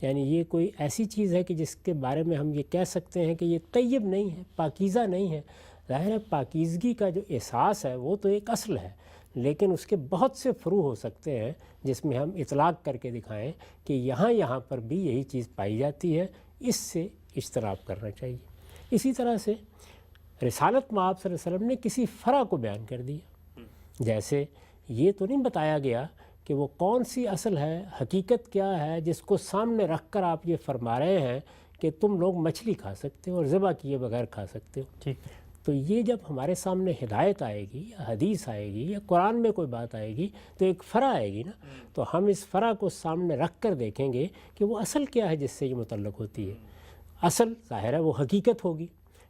یعنی یہ کوئی ایسی چیز ہے کہ جس کے بارے میں ہم یہ کہہ سکتے ہیں کہ یہ طیب نہیں ہے، پاکیزہ نہیں ہے۔ ظاہر ہے پاکیزگی کا جو احساس ہے وہ تو ایک اصل ہے، لیکن اس کے بہت سے فروع ہو سکتے ہیں جس میں ہم اطلاق کر کے دکھائیں کہ یہاں پر بھی یہی چیز پائی جاتی ہے، اس سے اجتناب کرنا چاہیے۔ اسی طرح سے رسالت مآب صلی اللہ علیہ وسلم نے کسی فرع کو بیان کر دیا، جیسے یہ تو نہیں بتایا گیا کہ وہ کون سی اصل ہے، حقیقت کیا ہے جس کو سامنے رکھ کر آپ یہ فرما رہے ہیں کہ تم لوگ مچھلی کھا سکتے ہو اور ذبح کیے بغیر کھا سکتے ہو۔ ٹھیک ہے، تو یہ جب ہمارے سامنے ہدایت آئے گی یا حدیث آئے گی یا قرآن میں کوئی بات آئے گی تو ایک فرع آئے گی نا، تو ہم اس فرع کو سامنے رکھ کر دیکھیں گے کہ وہ اصل کیا ہے جس سے یہ متعلق ہوتی ہے۔ اصل ظاہر ہے وہ حقیقت ہوگی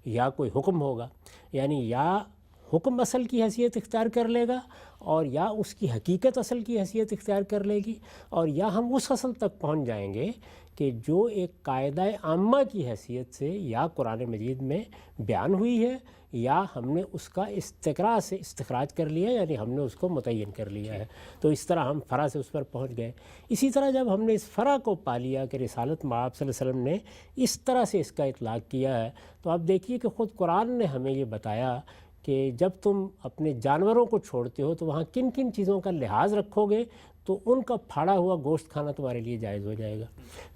یا کوئی حکم ہوگا، یعنی یا حکم اصل کی حیثیت اختیار کر لے گا اور یا اس کی حقیقت اصل کی حیثیت اختیار کر لے گی، اور یا ہم اس اصل تک پہنچ جائیں گے کہ جو ایک قاعدہ عامہ کی حیثیت سے یا قرآن مجید میں بیان ہوئی ہے یا ہم نے اس کا استقراء سے استخراج کر لیا، یعنی ہم نے اس کو متعین کر لیا ہے، تو اس طرح ہم فرع سے اس پر پہنچ گئے۔ اسی طرح جب ہم نے اس فرع کو پا لیا کہ رسالت مآب صلی اللہ علیہ وسلم نے اس طرح سے اس کا اطلاق کیا ہے، تو آپ دیکھیے کہ خود قرآن نے ہمیں یہ بتایا کہ جب تم اپنے جانوروں کو چھوڑتے ہو تو وہاں کن کن چیزوں کا لحاظ رکھو گے تو ان کا پھاڑا ہوا گوشت کھانا تمہارے لیے جائز ہو جائے گا۔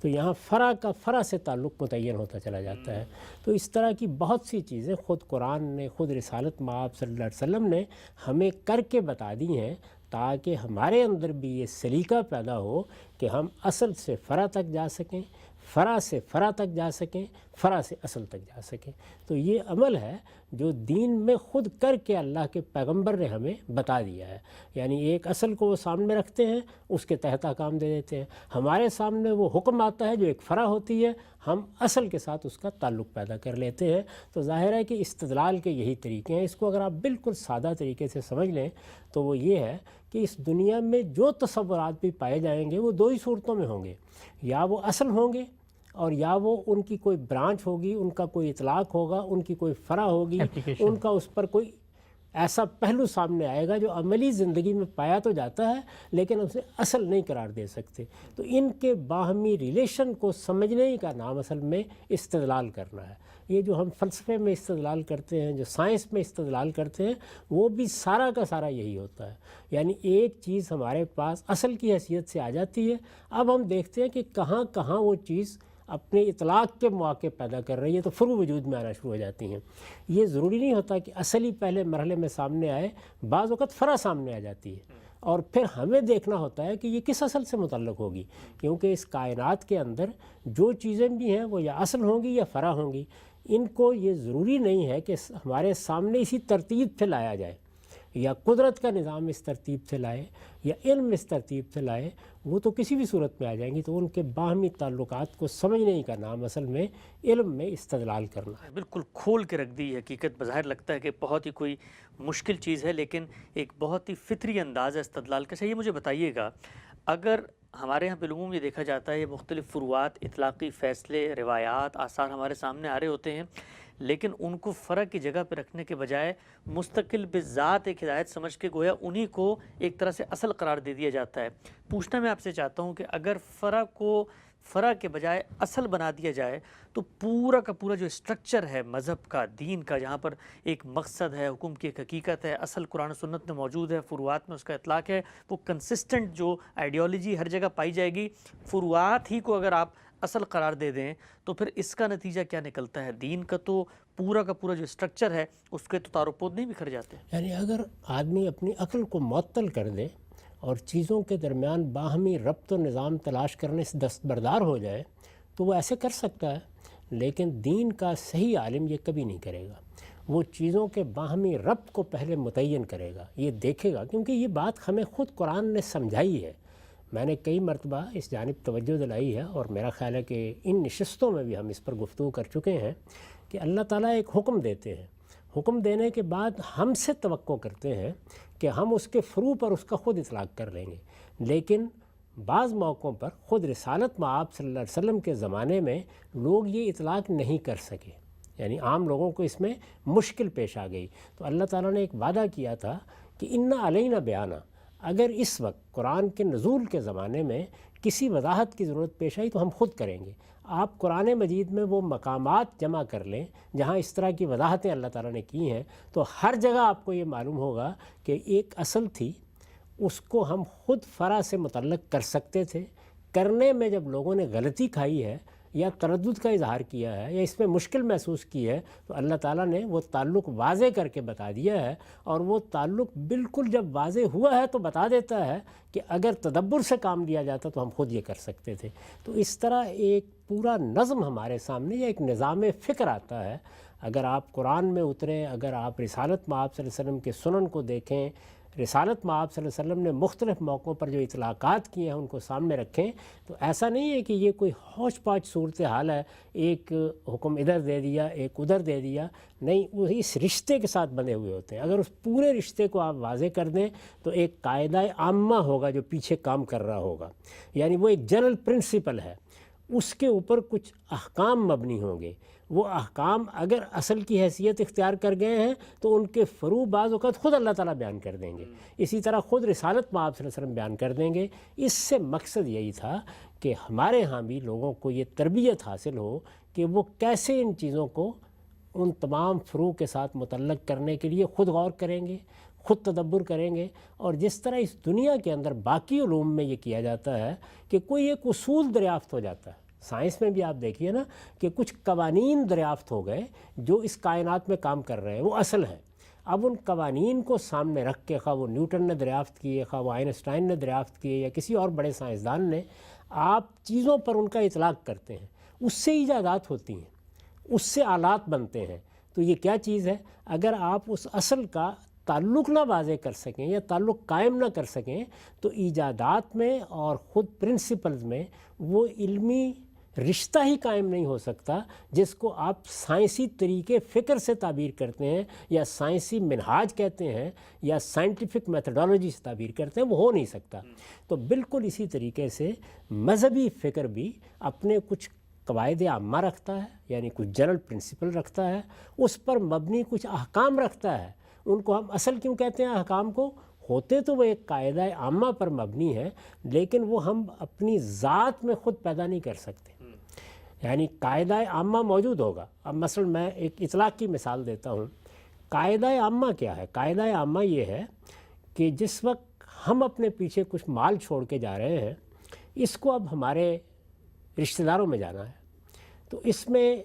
تو یہاں فرع کا فرع سے تعلق متعین ہوتا چلا جاتا ہے۔ تو اس طرح کی بہت سی چیزیں خود قرآن نے، خود رسالت مآب صلی اللہ علیہ وسلم نے ہمیں کر کے بتا دی ہیں تاکہ ہمارے اندر بھی یہ سلیقہ پیدا ہو کہ ہم اصل سے فرع تک جا سکیں، فرع سے فرع تک جا سکیں، فرع سے اصل تک جا سکیں۔ تو یہ عمل ہے جو دین میں خود کر کے اللہ کے پیغمبر نے ہمیں بتا دیا ہے، یعنی ایک اصل کو وہ سامنے رکھتے ہیں، اس کے تحت احکام دے دیتے ہیں۔ ہمارے سامنے وہ حکم آتا ہے جو ایک فرع ہوتی ہے، ہم اصل کے ساتھ اس کا تعلق پیدا کر لیتے ہیں۔ تو ظاہر ہے کہ استدلال کے یہی طریقے ہیں۔ اس کو اگر آپ بالکل سادہ طریقے سے سمجھ لیں تو وہ یہ ہے کہ اس دنیا میں جو تصورات بھی پائے جائیں گے وہ دو ہی صورتوں میں ہوں گے، یا وہ اصل ہوں گے اور یا وہ ان کی کوئی برانچ ہوگی، ان کا کوئی اطلاق ہوگا، ان کی کوئی فرع ہوگی، ان کا اس پر کوئی ایسا پہلو سامنے آئے گا جو عملی زندگی میں پایا تو جاتا ہے لیکن اسے اصل نہیں قرار دے سکتے۔ تو ان کے باہمی ریلیشن کو سمجھنے کا نام اصل میں استدلال کرنا ہے۔ یہ جو ہم فلسفے میں استدلال کرتے ہیں، جو سائنس میں استدلال کرتے ہیں، وہ بھی سارا کا سارا یہی ہوتا ہے۔ یعنی ایک چیز ہمارے پاس اصل کی حیثیت سے آ جاتی ہے، اب ہم دیکھتے ہیں کہ کہاں کہاں وہ چیز اپنے اطلاق کے مواقع پیدا کر رہی ہے، تو فروع وجود میں آنا شروع ہو جاتی ہیں۔ یہ ضروری نہیں ہوتا کہ اصل ہی پہلے مرحلے میں سامنے آئے، بعض وقت فرع سامنے آ جاتی ہے، اور پھر ہمیں دیکھنا ہوتا ہے کہ یہ کس اصل سے متعلق ہوگی، کیونکہ اس کائنات کے اندر جو چیزیں بھی ہیں وہ یا اصل ہوں گی یا فرع ہوں گی۔ ان کو یہ ضروری نہیں ہے کہ ہمارے سامنے اسی ترتیب سے لایا جائے، یا قدرت کا نظام اس ترتیب سے لائے یا علم اس ترتیب سے لائے، وہ تو کسی بھی صورت میں آ جائیں گی۔ تو ان کے باہمی تعلقات کو سمجھنے کا نام اصل میں علم میں استدلال کرنا ہے۔ بالکل کھول کے رکھ دی حقیقت، بظاہر لگتا ہے کہ بہت ہی کوئی مشکل چیز ہے لیکن ایک بہت ہی فطری انداز ہے استدلال کا۔ یہ مجھے بتائیے گا، اگر ہمارے یہاں بالعموم یہ دیکھا جاتا ہے یہ مختلف فروعات، اطلاقی فیصلے، روایات، آثار ہمارے سامنے آ رہے ہوتے ہیں، لیکن ان کو فرع کی جگہ پہ رکھنے کے بجائے مستقل بذات ایک ہدایت سمجھ کے گویا انہی کو ایک طرح سے اصل قرار دے دیا جاتا ہے۔ پوچھنا میں آپ سے چاہتا ہوں کہ اگر فرع کو فرع کے بجائے اصل بنا دیا جائے تو پورا کا پورا جو اسٹرکچر ہے مذہب کا، دین کا، جہاں پر ایک مقصد ہے، حکم کی ایک حقیقت ہے، اصل قرآن و سنت میں موجود ہے، فروعات میں اس کا اطلاق ہے، وہ کنسسٹنٹ جو آئیڈیالوجی ہر جگہ پائی جائے گی، فروعات ہی کو اگر آپ اصل قرار دے دیں تو پھر اس کا نتیجہ کیا نکلتا ہے؟ دین کا تو پورا کا پورا جو اسٹرکچر ہے اس کے تو تار و پود نہیں بکھر جاتے؟ یعنی اگر آدمی اپنی عقل کو معطل کر دے اور چیزوں کے درمیان باہمی ربط و نظام تلاش کرنے سے دستبردار ہو جائے تو وہ ایسے کر سکتا ہے، لیکن دین کا صحیح عالم یہ کبھی نہیں کرے گا۔ وہ چیزوں کے باہمی ربط کو پہلے متعین کرے گا، یہ دیکھے گا، کیونکہ یہ بات ہمیں خود قرآن نے سمجھائی ہے۔ میں نے کئی مرتبہ اس جانب توجہ دلائی ہے اور میرا خیال ہے کہ ان نشستوں میں بھی ہم اس پر گفتگو کر چکے ہیں کہ اللہ تعالیٰ ایک حکم دیتے ہیں، حکم دینے کے بعد ہم سے توقع کرتے ہیں کہ ہم اس کے فروع پر اس کا خود اطلاق کر لیں گے، لیکن بعض موقعوں پر خود رسالت مآب صلی اللہ علیہ وسلم کے زمانے میں لوگ یہ اطلاق نہیں کر سکے، یعنی عام لوگوں کو اس میں مشکل پیش آ گئی۔ تو اللہ تعالیٰ نے ایک وعدہ کیا تھا کہ انا علینا بیانہ، اگر اس وقت قرآن کے نزول کے زمانے میں کسی وضاحت کی ضرورت پیش آئی تو ہم خود کریں گے۔ آپ قرآن مجید میں وہ مقامات جمع کر لیں جہاں اس طرح کی وضاحتیں اللہ تعالیٰ نے کی ہیں، تو ہر جگہ آپ کو یہ معلوم ہوگا کہ ایک اصل تھی، اس کو ہم خود فرع سے متعلق کر سکتے تھے۔ کرنے میں جب لوگوں نے غلطی کھائی ہے یا تردد کا اظہار کیا ہے یا اس میں مشکل محسوس کی ہے، تو اللہ تعالیٰ نے وہ تعلق واضح کر کے بتا دیا ہے، اور وہ تعلق بالکل جب واضح ہوا ہے تو بتا دیتا ہے کہ اگر تدبر سے کام لیا جاتا تو ہم خود یہ کر سکتے تھے۔ تو اس طرح ایک پورا نظم ہمارے سامنے یا ایک نظام فکر آتا ہے۔ اگر آپ قرآن میں اتریں، اگر آپ رسالت مآب صلی اللہ علیہ وسلم کے سنن کو دیکھیں، رسالت مآب صلی اللہ علیہ وسلم نے مختلف موقعوں پر جو اطلاقات کیے ہیں ان کو سامنے رکھیں، تو ایسا نہیں ہے کہ یہ کوئی ہوچ پاچ صورتحال ہے، ایک حکم ادھر دے دیا ایک ادھر دے دیا، نہیں، وہ اس رشتے کے ساتھ بندھے ہوئے ہوتے ہیں۔ اگر اس پورے رشتے کو آپ واضح کر دیں تو ایک قاعدہ عامہ ہوگا جو پیچھے کام کر رہا ہوگا، یعنی وہ ایک جنرل پرنسپل ہے، اس کے اوپر کچھ احکام مبنی ہوں گے۔ وہ احکام اگر اصل کی حیثیت اختیار کر گئے ہیں تو ان کے فروع بعض اوقات خود اللہ تعالیٰ بیان کر دیں گے، اسی طرح خود رسالت مآب صلی اللہ علیہ وسلم بیان کر دیں گے۔ اس سے مقصد یہی تھا کہ ہمارے ہاں بھی لوگوں کو یہ تربیت حاصل ہو کہ وہ کیسے ان چیزوں کو ان تمام فروع کے ساتھ متعلق کرنے کے لیے خود غور کریں گے، خود تدبر کریں گے۔ اور جس طرح اس دنیا کے اندر باقی علوم میں یہ کیا جاتا ہے کہ کوئی ایک اصول دریافت ہو جاتا ہے، سائنس میں بھی آپ دیکھیے نا کہ کچھ قوانین دریافت ہو گئے جو اس کائنات میں کام کر رہے ہیں، وہ اصل ہیں۔ اب ان قوانین کو سامنے رکھ کے، خواہ وہ نیوٹن نے دریافت کیے، خواہ وہ آئنسٹائن نے دریافت کیے یا کسی اور بڑے سائنسدان نے، آپ چیزوں پر ان کا اطلاق کرتے ہیں، اس سے ایجادات ہوتی ہیں، اس سے آلات بنتے ہیں۔ تو یہ کیا چیز ہے؟ اگر آپ اس اصل کا تعلق نہ واضح کر سکیں یا تعلق قائم نہ کر سکیں تو ایجادات میں اور خود پرنسپلز میں وہ علمی رشتہ ہی قائم نہیں ہو سکتا جس کو آپ سائنسی طریقے فکر سے تعبیر کرتے ہیں یا سائنسی منہاج کہتے ہیں یا سائنٹیفک میتھڈالوجی سے تعبیر کرتے ہیں، وہ ہو نہیں سکتا۔ تو بالکل اسی طریقے سے مذہبی فکر بھی اپنے کچھ قواعد عامہ رکھتا ہے، یعنی کچھ جنرل پرنسپل رکھتا ہے، اس پر مبنی کچھ احکام رکھتا ہے۔ ان کو ہم اصل کیوں کہتے ہیں؟ احکام کو ہوتے تو وہ ایک قاعدہ عامہ پر مبنی ہے، لیکن وہ ہم اپنی ذات میں خود پیدا نہیں کر سکتے۔ یعنی قاعدہ عامہ موجود ہوگا۔ اب مثلا میں ایک اطلاق کی مثال دیتا ہوں۔ قاعدہ عامہ کیا ہے؟ قاعدہ عامہ یہ ہے کہ جس وقت ہم اپنے پیچھے کچھ مال چھوڑ کے جا رہے ہیں، اس کو اب ہمارے رشتہ داروں میں جانا ہے، تو اس میں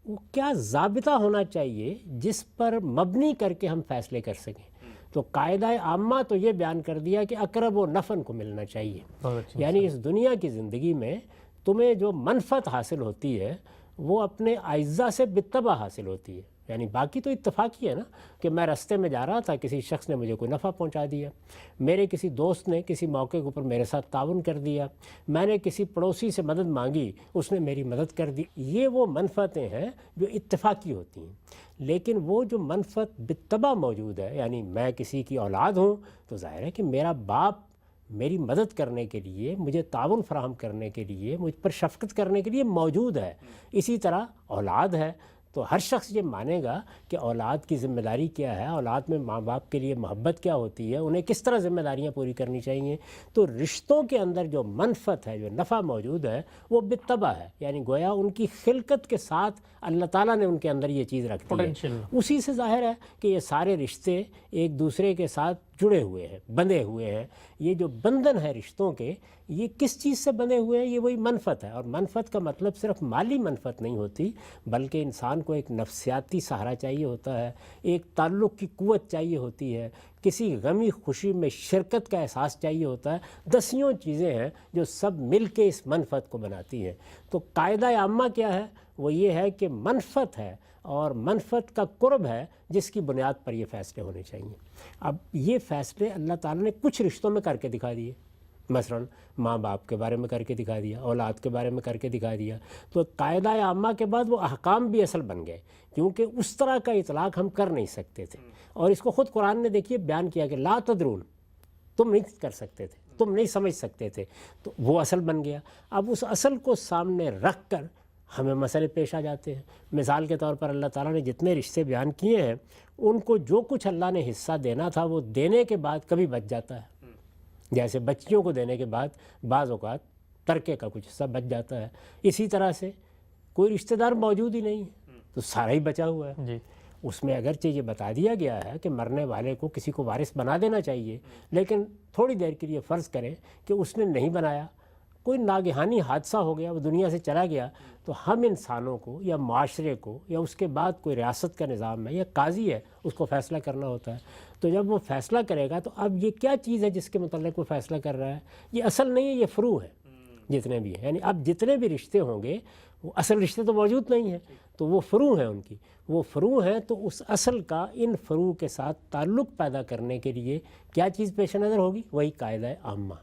وہ کیا ضابطہ ہونا چاہیے جس پر مبنی کر کے ہم فیصلے کر سکیں؟ تو قاعدہ عامہ تو یہ بیان کر دیا کہ اقرب و نفع کو ملنا چاہیے، یعنی اس دنیا کی زندگی میں تمہیں جو منفعت حاصل ہوتی ہے وہ اپنے اعزاء سے بالطبع حاصل ہوتی ہے۔ یعنی باقی تو اتفاقی ہے نا کہ میں رستے میں جا رہا تھا، کسی شخص نے مجھے کوئی نفع پہنچا دیا، میرے کسی دوست نے کسی موقع کے اوپر میرے ساتھ تعاون کر دیا، میں نے کسی پڑوسی سے مدد مانگی، اس نے میری مدد کر دی، یہ وہ منفعتیں ہیں جو اتفاقی ہوتی ہیں۔ لیکن وہ جو منفعت بالطبع موجود ہے، یعنی میں کسی کی اولاد ہوں تو ظاہر ہے کہ میرا باپ میری مدد کرنے کے لیے، مجھے تعاون فراہم کرنے کے لیے، مجھ پر شفقت کرنے کے لیے موجود ہے۔ اسی طرح اولاد ہے تو ہر شخص یہ مانے گا کہ اولاد کی ذمہ داری کیا ہے، اولاد میں ماں باپ کے لیے محبت کیا ہوتی ہے، انہیں کس طرح ذمہ داریاں پوری کرنی چاہیے۔ تو رشتوں کے اندر جو منفعت ہے، جو نفع موجود ہے، وہ بالطبع ہے، یعنی گویا ان کی خلقت کے ساتھ اللہ تعالیٰ نے ان کے اندر یہ چیز رکھ دی ہے۔ اسی سے ظاہر ہے کہ یہ سارے رشتے ایک دوسرے کے ساتھ جڑے ہوئے ہیں، بندھے ہوئے ہیں۔ یہ جو بندھن ہے رشتوں کے، یہ کس چیز سے بندھے ہوئے ہیں؟ یہ وہی منفعت ہے، اور منفعت کا مطلب صرف مالی منفعت نہیں ہوتی، بلکہ انسان کو ایک نفسیاتی سہارا چاہیے ہوتا ہے، ایک تعلق کی قوت چاہیے ہوتی ہے، کسی غمی خوشی میں شرکت کا احساس چاہیے ہوتا ہے۔ دسیوں چیزیں ہیں جو سب مل کے اس منفعت کو بناتی ہیں۔ تو قاعدہ عامہ کیا ہے؟ وہ یہ ہے کہ منفعت ہے اور منفعت کا قرب ہے جس کی بنیاد پر یہ فیصلے ہونے چاہیے۔ اب یہ فیصلے اللہ تعالیٰ نے کچھ رشتوں میں کر کے دکھا دیے، مثلا ماں باپ کے بارے میں کر کے دکھا دیا، اولاد کے بارے میں کر کے دکھا دیا۔ تو قاعدہ عامہ کے بعد وہ احکام بھی اصل بن گئے، کیونکہ اس طرح کا اطلاق ہم کر نہیں سکتے تھے، اور اس کو خود قرآن نے دیکھیے بیان کیا کہ لا تدرون، تم نہیں کر سکتے تھے، تم نہیں سمجھ سکتے تھے، تو وہ اصل بن گیا۔ اب اس اصل کو سامنے رکھ کر ہمیں مسئلے پیش آ جاتے ہیں۔ مثال کے طور پر اللہ تعالیٰ نے جتنے رشتے بیان کیے ہیں، ان کو جو کچھ اللہ نے حصہ دینا تھا وہ دینے کے بعد کبھی بچ جاتا ہے۔ جیسے بچیوں کو دینے کے بعد بعض اوقات ترکے کا کچھ حصہ بچ جاتا ہے۔ اسی طرح سے کوئی رشتہ دار موجود ہی نہیں ہے تو سارا ہی بچا ہوا ہے۔ جی اس میں اگرچہ یہ بتا دیا گیا ہے کہ مرنے والے کو کسی کو وارث بنا دینا چاہیے، لیکن تھوڑی دیر کے لیے فرض کریں کہ اس نے نہیں بنایا، کوئی ناگہانی حادثہ ہو گیا، وہ دنیا سے چلا گیا، تو ہم انسانوں کو یا معاشرے کو یا اس کے بعد کوئی ریاست کا نظام ہے یا قاضی ہے، اس کو فیصلہ کرنا ہوتا ہے۔ تو جب وہ فیصلہ کرے گا تو اب یہ کیا چیز ہے جس کے متعلق وہ فیصلہ کر رہا ہے؟ یہ اصل نہیں ہے، یہ فروع ہے جتنے بھی ہیں، یعنی اب جتنے بھی رشتے ہوں گے وہ اصل رشتے تو موجود نہیں ہیں، تو وہ فروع ہیں، ان کی وہ فروع ہیں، تو اس اصل کا ان فروع کے ساتھ تعلق پیدا کرنے کے لیے کیا چیز پیش نظر ہوگی؟ وہی قاعدہ عامہ،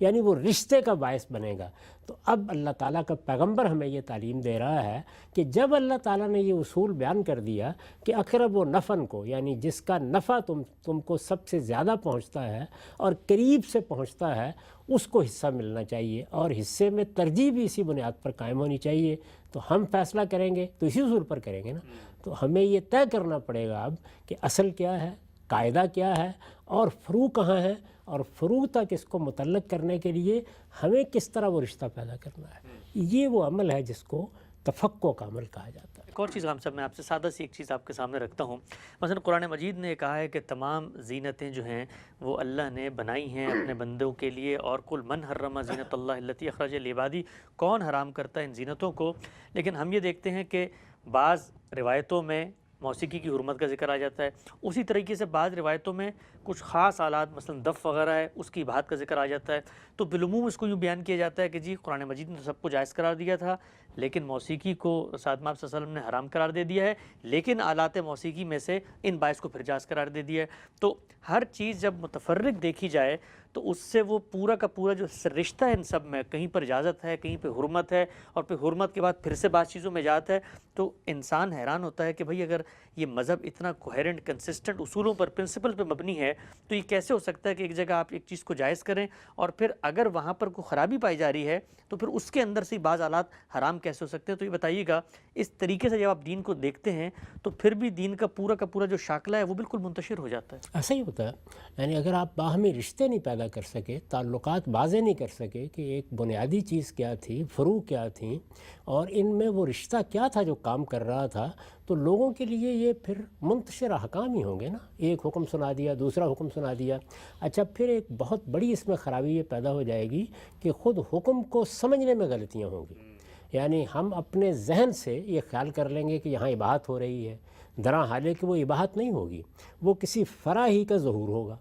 یعنی وہ رشتے کا باعث بنے گا۔ تو اب اللہ تعالیٰ کا پیغمبر ہمیں یہ تعلیم دے رہا ہے کہ جب اللہ تعالیٰ نے یہ اصول بیان کر دیا کہ اقرب و نفع کو، یعنی جس کا نفع تم کو سب سے زیادہ پہنچتا ہے اور قریب سے پہنچتا ہے، اس کو حصہ ملنا چاہیے، اور حصے میں ترجیح بھی اسی بنیاد پر قائم ہونی چاہیے۔ تو ہم فیصلہ کریں گے تو اسی اصول پر کریں گے نا۔ تو ہمیں یہ طے کرنا پڑے گا اب کہ اصل کیا ہے، قاعدہ کیا ہے، اور فروع کہاں ہے، اور فروع تک اس کو متعلق کرنے کے لیے ہمیں کس طرح وہ رشتہ پیدا کرنا ہے۔ یہ وہ عمل ہے جس کو تفقع کا عمل کہا جاتا ہے۔ ایک اور چیز غام صاحب میں آپ سے سادہ سی ایک چیز آپ کے سامنے رکھتا ہوں۔ مثلا قرآن مجید نے کہا ہے کہ تمام زینتیں جو ہیں وہ اللہ نے بنائی ہیں اپنے بندوں کے لیے، اور کل من حرم زینت اللہ التی اخرج لعبادی، کون حرام کرتا ہے ان زینتوں کو؟ لیکن ہم یہ دیکھتے ہیں کہ بعض روایتوں میں موسیقی کی حرمت کا ذکر آ جاتا ہے، اسی طریقے سے بعض روایتوں میں کچھ خاص آلات مثلا دف وغیرہ ہے اس کی اباحت کا ذکر آ جاتا ہے۔ تو بالعموم اس کو یوں بیان کیا جاتا ہے کہ جی قرآن مجید نے تو سب کو جائز قرار دیا تھا، لیکن موسیقی کو ساتھ میں آپ صلی اللہ علیہ وسلم نے حرام قرار دے دیا ہے، لیکن آلات موسیقی میں سے ان باعث کو پھر جائز قرار دے دیا ہے۔ تو ہر چیز جب متفرق دیکھی جائے تو اس سے وہ پورا کا پورا جو رشتہ ہے ان سب میں، کہیں پر اجازت ہے، کہیں پہ حرمت ہے، اور پھر حرمت کے بعد پھر سے بعض چیزوں میں اجازت ہے، تو انسان حیران ہوتا ہے کہ بھئی اگر یہ مذہب اتنا کوہیرنٹ کنسسٹنٹ اصولوں پر، پرنسپل پہ مبنی ہے، تو یہ کیسے ہو سکتا ہے کہ ایک جگہ آپ ایک چیز کو جائز کریں اور پھر اگر وہاں پر کوئی خرابی پائی جا رہی ہے تو پھر اس کے اندر سے بعض آلات حرام کیسے ہو سکتے ہیں؟ تو یہ بتائیے گا، اس طریقے سے جب آپ دین کو دیکھتے ہیں تو پھر بھی دین کا پورا جو شاکلہ ہے وہ بالکل منتشر ہو جاتا ہے۔ ایسا ہی ہوتا ہے، یعنی اگر آپ باہمی رشتے نہیں پیدا کر سکے، تعلقات واضح نہیں کر سکے کہ ایک بنیادی چیز کیا تھی، فروع کیا تھیں، اور ان میں وہ رشتہ کیا تھا جو کام کر رہا تھا، تو لوگوں کے لیے یہ پھر منتشر احکام ہی ہوں گے نا۔ ایک حکم سنا دیا، دوسرا حکم سنا دیا، اچھا پھر ایک بہت بڑی اس میں خرابی یہ پیدا ہو جائے گی کہ خود حکم کو سمجھنے میں غلطیاں ہوں گی۔ یعنی ہم اپنے ذہن سے یہ خیال کر لیں گے کہ یہاں اباحت ہو رہی ہے، درا حالانکہ وہ اباحت نہیں ہوگی، وہ کسی فرع ہی کا ظہور ہوگا۔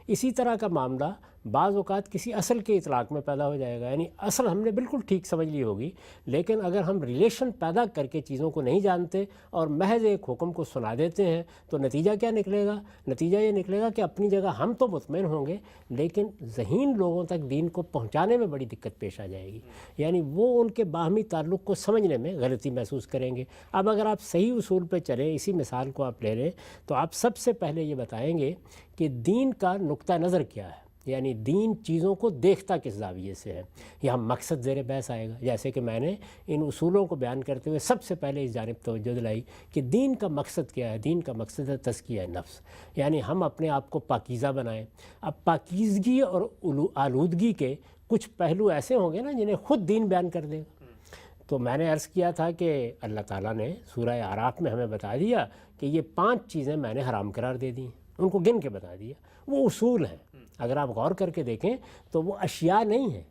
اسی طرح کا معاملہ بعض اوقات کسی اصل کے اطلاق میں پیدا ہو جائے گا، یعنی اصل ہم نے بالکل ٹھیک سمجھ لی ہوگی، لیکن اگر ہم ریلیشن پیدا کر کے چیزوں کو نہیں جانتے اور محض ایک حکم کو سنا دیتے ہیں تو نتیجہ کیا نکلے گا؟ نتیجہ یہ نکلے گا کہ اپنی جگہ ہم تو مطمئن ہوں گے، لیکن ذہین لوگوں تک دین کو پہنچانے میں بڑی دقت پیش آ جائے گی، یعنی وہ ان کے باہمی تعلق کو سمجھنے میں غلطی محسوس کریں گے۔ اب اگر آپ صحیح اصول پہ چلیں، اسی مثال کو آپ لے لیں، تو آپ سب سے پہلے یہ بتائیں گے کہ دین کا نقطہ نظر کیا ہے، یعنی دین چیزوں کو دیکھتا کس زاویے سے ہے۔ یہاں مقصد زیر بحث آئے گا، جیسے کہ میں نے ان اصولوں کو بیان کرتے ہوئے سب سے پہلے اس جانب توجہ دلائی کہ دین کا مقصد کیا ہے۔ دین کا مقصد ہے تزکیہ نفس، یعنی ہم اپنے آپ کو پاکیزہ بنائیں۔ اب پاکیزگی اور آلودگی کے کچھ پہلو ایسے ہوں گے نا جنہیں خود دین بیان کر دے گا۔ تو میں نے عرض کیا تھا کہ اللہ تعالیٰ نے سورہ اعراف میں ہمیں بتا دیا کہ یہ 5 چیزیں میں نے حرام قرار دے دی ہیں، ان کو گن کے بتا دیا۔ وہ اصول ہیں، اگر آپ غور کر کے دیکھیں تو وہ اشیاء نہیں ہیں،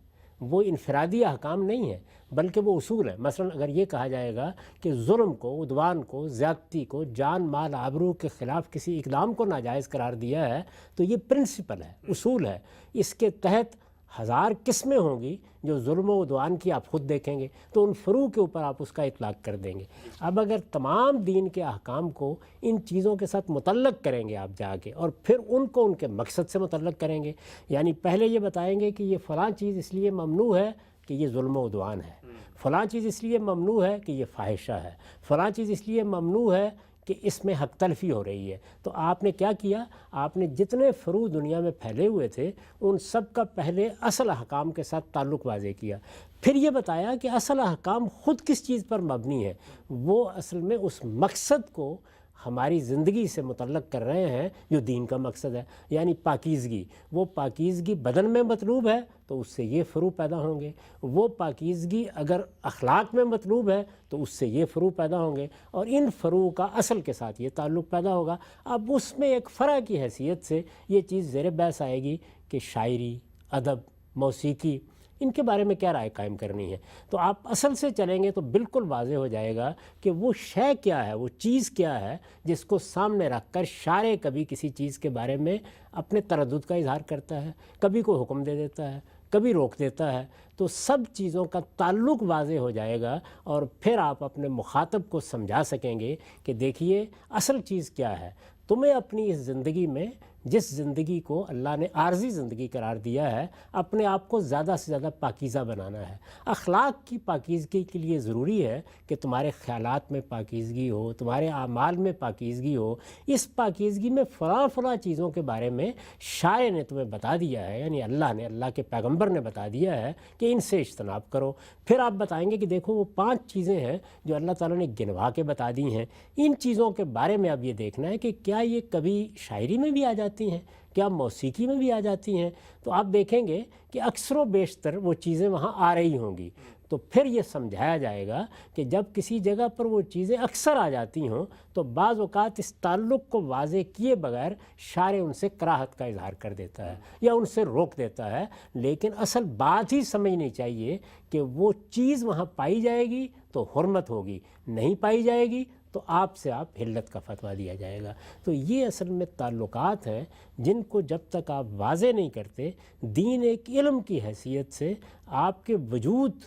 وہ انفرادی احکام نہیں ہیں، بلکہ وہ اصول ہیں۔ مثلا اگر یہ کہا جائے گا کہ ظلم کو، عدوان کو، زیادتی کو، جان مال آبرو کے خلاف کسی اقدام کو ناجائز قرار دیا ہے، تو یہ پرنسپل ہے، اصول ہے۔ اس کے تحت 1000 قسمیں ہوں گی جو ظلم و عدوان کی آپ خود دیکھیں گے، تو ان فروع کے اوپر آپ اس کا اطلاق کر دیں گے۔ اب اگر تمام دین کے احکام کو ان چیزوں کے ساتھ متعلق کریں گے آپ جا کے، اور پھر ان کو ان کے مقصد سے متعلق کریں گے، یعنی پہلے یہ بتائیں گے کہ یہ فلاں چیز اس لیے ممنوع ہے کہ یہ ظلم و عدوان ہے، فلاں چیز اس لیے ممنوع ہے کہ یہ فاحشہ ہے، فلاں چیز اس لیے ممنوع ہے کہ اس میں حق تلفی ہو رہی ہے۔ تو آپ نے کیا کیا؟ آپ نے جتنے فروع دنیا میں پھیلے ہوئے تھے ان سب کا پہلے اصل احکام کے ساتھ تعلق واضح کیا، پھر یہ بتایا کہ اصل احکام خود کس چیز پر مبنی ہے، وہ اصل میں اس مقصد کو ہماری زندگی سے متعلق کر رہے ہیں جو دین کا مقصد ہے، یعنی پاکیزگی۔ وہ پاکیزگی بدن میں مطلوب ہے تو اس سے یہ فروع پیدا ہوں گے، وہ پاکیزگی اگر اخلاق میں مطلوب ہے تو اس سے یہ فروع پیدا ہوں گے، اور ان فروع کا اصل کے ساتھ یہ تعلق پیدا ہوگا۔ اب اس میں ایک فرع کی حیثیت سے یہ چیز زیر بحث آئے گی کہ شاعری، ادب، موسیقی، ان کے بارے میں کیا رائے قائم کرنی ہے۔ تو آپ اصل سے چلیں گے تو بالکل واضح ہو جائے گا کہ وہ شے کیا ہے، وہ چیز کیا ہے جس کو سامنے رکھ کر شارع کبھی کسی چیز کے بارے میں اپنے تردد کا اظہار کرتا ہے، کبھی کوئی حکم دے دیتا ہے، کبھی روک دیتا ہے۔ تو سب چیزوں کا تعلق واضح ہو جائے گا، اور پھر آپ اپنے مخاطب کو سمجھا سکیں گے کہ دیکھیے اصل چیز کیا ہے۔ تمہیں اپنی اس زندگی میں، جس زندگی کو اللہ نے عارضی زندگی قرار دیا ہے، اپنے آپ کو زیادہ سے زیادہ پاکیزہ بنانا ہے۔ اخلاق کی پاکیزگی کے لیے ضروری ہے کہ تمہارے خیالات میں پاکیزگی ہو، تمہارے اعمال میں پاکیزگی ہو۔ اس پاکیزگی میں فلاں چیزوں کے بارے میں شارع نے تمہیں بتا دیا ہے، یعنی اللہ نے، اللہ کے پیغمبر نے بتا دیا ہے کہ ان سے اجتناب کرو۔ پھر آپ بتائیں گے کہ دیکھو وہ 5 چیزیں ہیں جو اللہ تعالیٰ نے گنوا کے بتا دی ہیں، ان چیزوں کے بارے میں اب یہ دیکھنا ہے کہ کیا یہ کبھی شاعری میں بھی آ جاتی ہیں، کیا موسیقی میں بھی آ جاتی ہیں۔ تو آپ دیکھیں گے کہ اکثر و بیشتر وہ چیزیں وہاں آ رہی ہوں گی۔ تو پھر یہ سمجھایا جائے گا کہ جب کسی جگہ پر وہ چیزیں اکثر آ جاتی ہوں تو بعض اوقات اس تعلق کو واضح کیے بغیر شارع ان سے کراہت کا اظہار کر دیتا ہے یا ان سے روک دیتا ہے، لیکن اصل بات ہی سمجھنی چاہیے کہ وہ چیز وہاں پائی جائے گی تو حرمت ہوگی، نہیں پائی جائے گی تو آپ سے حلت کا فتویٰ دیا جائے گا۔ تو یہ اصل میں تعلقات ہیں جن کو جب تک آپ واضح نہیں کرتے، دین ایک علم کی حیثیت سے آپ کے وجود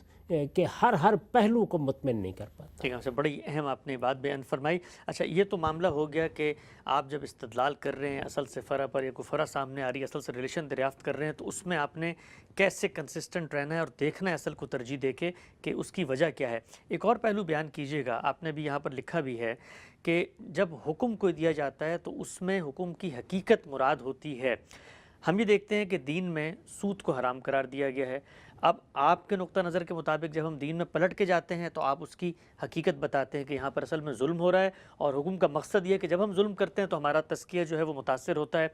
کہ ہر پہلو کو مطمئن نہیں کر پاتا۔ ٹھیک ہے، بڑی اہم آپ نے بات بیان فرمائی۔ اچھا، یہ تو معاملہ ہو گیا کہ آپ جب استدلال کر رہے ہیں اصل سے فرع پر، یا کوئی فرع سامنے آ رہی ہے، اصل سے ریلیشن دریافت کر رہے ہیں، تو اس میں آپ نے کیسے کنسسٹنٹ رہنا ہے اور دیکھنا ہے اصل کو ترجیح دے کے کہ اس کی وجہ کیا ہے۔ ایک اور پہلو بیان کیجیے گا، آپ نے بھی یہاں پر لکھا بھی ہے کہ جب حکم کو دیا جاتا ہے تو اس میں حکم کی حقیقت مراد ہوتی ہے۔ ہم یہ دیکھتے ہیں کہ دین میں سود کو حرام قرار دیا گیا ہے۔ اب آپ کے نقطہ نظر کے مطابق جب ہم دین میں پلٹ کے جاتے ہیں تو آپ اس کی حقیقت بتاتے ہیں کہ یہاں پر اصل میں ظلم ہو رہا ہے، اور حکم کا مقصد یہ ہے کہ جب ہم ظلم کرتے ہیں تو ہمارا تزکیہ جو ہے وہ متاثر ہوتا ہے۔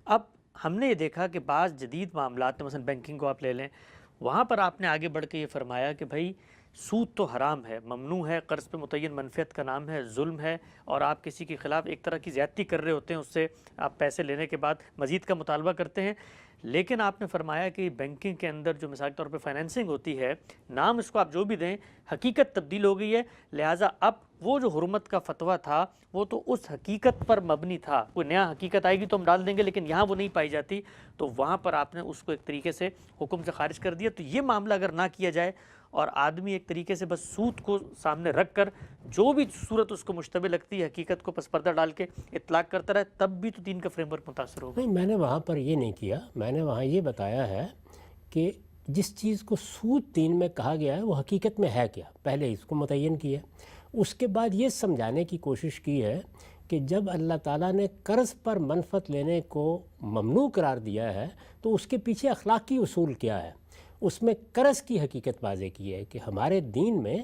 اب ہم نے یہ دیکھا کہ بعض جدید معاملات میں، مثلا بینکنگ کو آپ لے لیں، وہاں پر آپ نے آگے بڑھ کے یہ فرمایا کہ بھائی سود تو حرام ہے، ممنوع ہے، قرض پہ متعین منفعت کا نام ہے، ظلم ہے، اور آپ کسی کے خلاف ایک طرح کی زیادتی کر رہے ہوتے ہیں، اس سے آپ پیسے لینے کے بعد مزید کا مطالبہ کرتے ہیں۔ لیکن آپ نے فرمایا کہ بینکنگ کے اندر جو مثال کے طور پہ فائنینسنگ ہوتی ہے، نام اس کو آپ جو بھی دیں، حقیقت تبدیل ہو گئی ہے، لہٰذا اب وہ جو حرمت کا فتویٰ تھا وہ تو اس حقیقت پر مبنی تھا، کوئی نیا حقیقت آئے گی تو ہم ڈال دیں گے، لیکن یہاں وہ نہیں پائی جاتی، تو وہاں پر آپ نے اس کو ایک طریقے سے حکم سے خارج کر دیا۔ تو یہ معاملہ اگر نہ کیا جائے اور آدمی ایک طریقے سے بس سود کو سامنے رکھ کر جو بھی صورت اس کو مشتبہ لگتی ہے حقیقت کو پس پردہ ڈال کے اطلاق کرتا رہے، تب بھی تو دین کا فریم ورک متاثر ہوگا۔ نہیں، میں نے وہاں پر یہ نہیں کیا، میں نے وہاں یہ بتایا ہے کہ جس چیز کو سود دین میں کہا گیا ہے وہ حقیقت میں ہے کیا، پہلے اس کو متعین کیا، اس کے بعد یہ سمجھانے کی کوشش کی ہے کہ جب اللہ تعالیٰ نے قرض پر منفعت لینے کو ممنوع قرار دیا ہے تو اس کے پیچھے اخلاقی اصول کیا ہے۔ اس میں قرض کی حقیقت واضح کی ہے کہ ہمارے دین میں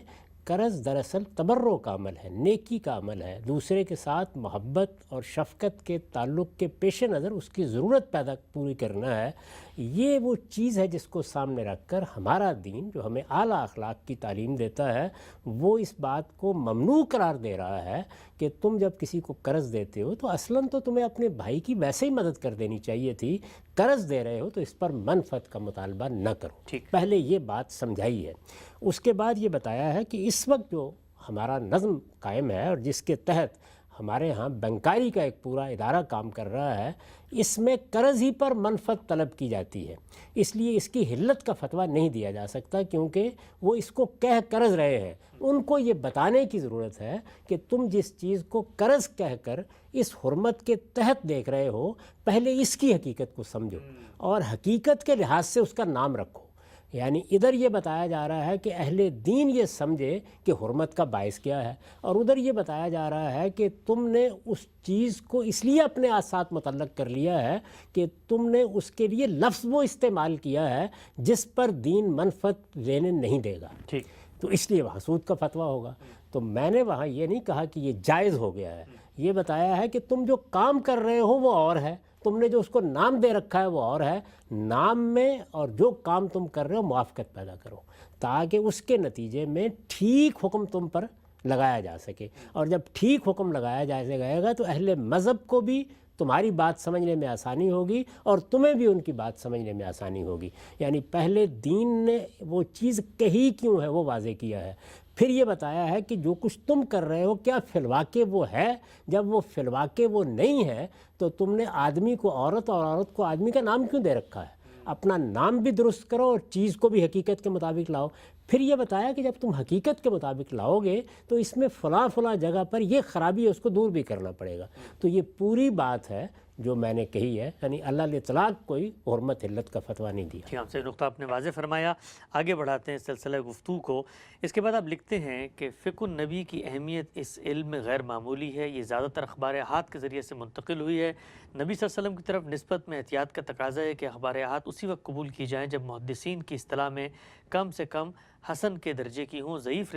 قرض دراصل تبرع کا عمل ہے، نیکی کا عمل ہے، دوسرے کے ساتھ محبت اور شفقت کے تعلق کے پیش نظر اس کی ضرورت پوری کرنا ہے۔ یہ وہ چیز ہے جس کو سامنے رکھ کر ہمارا دین جو ہمیں اعلیٰ اخلاق کی تعلیم دیتا ہے، وہ اس بات کو ممنوع قرار دے رہا ہے کہ تم جب کسی کو قرض دیتے ہو تو اصلاً تو تمہیں اپنے بھائی کی ویسے ہی مدد کر دینی چاہیے تھی، قرض دے رہے ہو تو اس پر منفعت کا مطالبہ نہ کرو۔ پہلے یہ بات سمجھائی ہے۔ اس کے بعد یہ بتایا ہے کہ اس وقت جو ہمارا نظم قائم ہے اور جس کے تحت ہمارے ہاں بینکاری کا ایک پورا ادارہ کام کر رہا ہے، اس میں قرض ہی پر منفعت طلب کی جاتی ہے، اس لیے اس کی حلت کا فتویٰ نہیں دیا جا سکتا، کیونکہ وہ اس کو کہہ قرض رہے ہیں۔ ان کو یہ بتانے کی ضرورت ہے کہ تم جس چیز کو قرض کہہ کر اس حرمت کے تحت دیکھ رہے ہو، پہلے اس کی حقیقت کو سمجھو اور حقیقت کے لحاظ سے اس کا نام رکھو۔ یعنی ادھر یہ بتایا جا رہا ہے کہ اہل دین یہ سمجھے کہ حرمت کا باعث کیا ہے، اور ادھر یہ بتایا جا رہا ہے کہ تم نے اس چیز کو اس لیے اپنے ساتھ متعلق کر لیا ہے کہ تم نے اس کے لیے لفظ وہ استعمال کیا ہے جس پر دین منفعت لینے نہیں دے گا، ٹھیک، تو اس لیے وہاں سود کا فتویٰ ہوگا۔ تو میں نے وہاں یہ نہیں کہا کہ یہ جائز ہو گیا ہے، یہ بتایا ہے کہ تم جو کام کر رہے ہو وہ اور ہے، تم نے جو اس کو نام دے رکھا ہے وہ اور ہے، نام میں اور جو کام تم کر رہے ہو موافقت پیدا کرو تاکہ اس کے نتیجے میں ٹھیک حکم تم پر لگایا جا سکے، اور جب ٹھیک حکم لگایا جائے گا تو اہل مذہب کو بھی تمہاری بات سمجھنے میں آسانی ہوگی اور تمہیں بھی ان کی بات سمجھنے میں آسانی ہوگی۔ یعنی پہلے دین نے وہ چیز کہی کیوں ہے وہ واضح کیا ہے، پھر یہ بتایا ہے کہ جو کچھ تم کر رہے ہو کیا فی الواقع وہ ہے، جب وہ فی الواقع وہ نہیں ہے تو تم نے آدمی کو عورت اور عورت کو آدمی کا نام کیوں دے رکھا ہے، اپنا نام بھی درست کرو اور چیز کو بھی حقیقت کے مطابق لاؤ۔ پھر یہ بتایا کہ جب تم حقیقت کے مطابق لاؤ گے تو اس میں فلاں جگہ پر یہ خرابی ہے، اس کو دور بھی کرنا پڑے گا۔ تو یہ پوری بات ہے جو میں نے کہی ہے، یعنی اللہ نے طلاق کوئی حرمت علت کا فتویٰ نہیں دیا۔ ٹھیک، آپ سے نقطہ آپ نے واضح فرمایا، آگے بڑھاتے ہیں سلسلہ گفتگو کو۔ اس کے بعد آپ لکھتے ہیں کہ فقہ النبی کی اہمیت اس علم میں غیر معمولی ہے، یہ زیادہ تر اخبار احاد کے ذریعے سے منتقل ہوئی ہے۔ نبی صلی اللہ علیہ وسلم کی طرف نسبت میں احتیاط کا تقاضا ہے کہ اخبار احاد اسی وقت قبول کی جائیں جب محدثین کی اصطلاح میں کم سے کم حسن کے درجے کی ہوں، ضعیف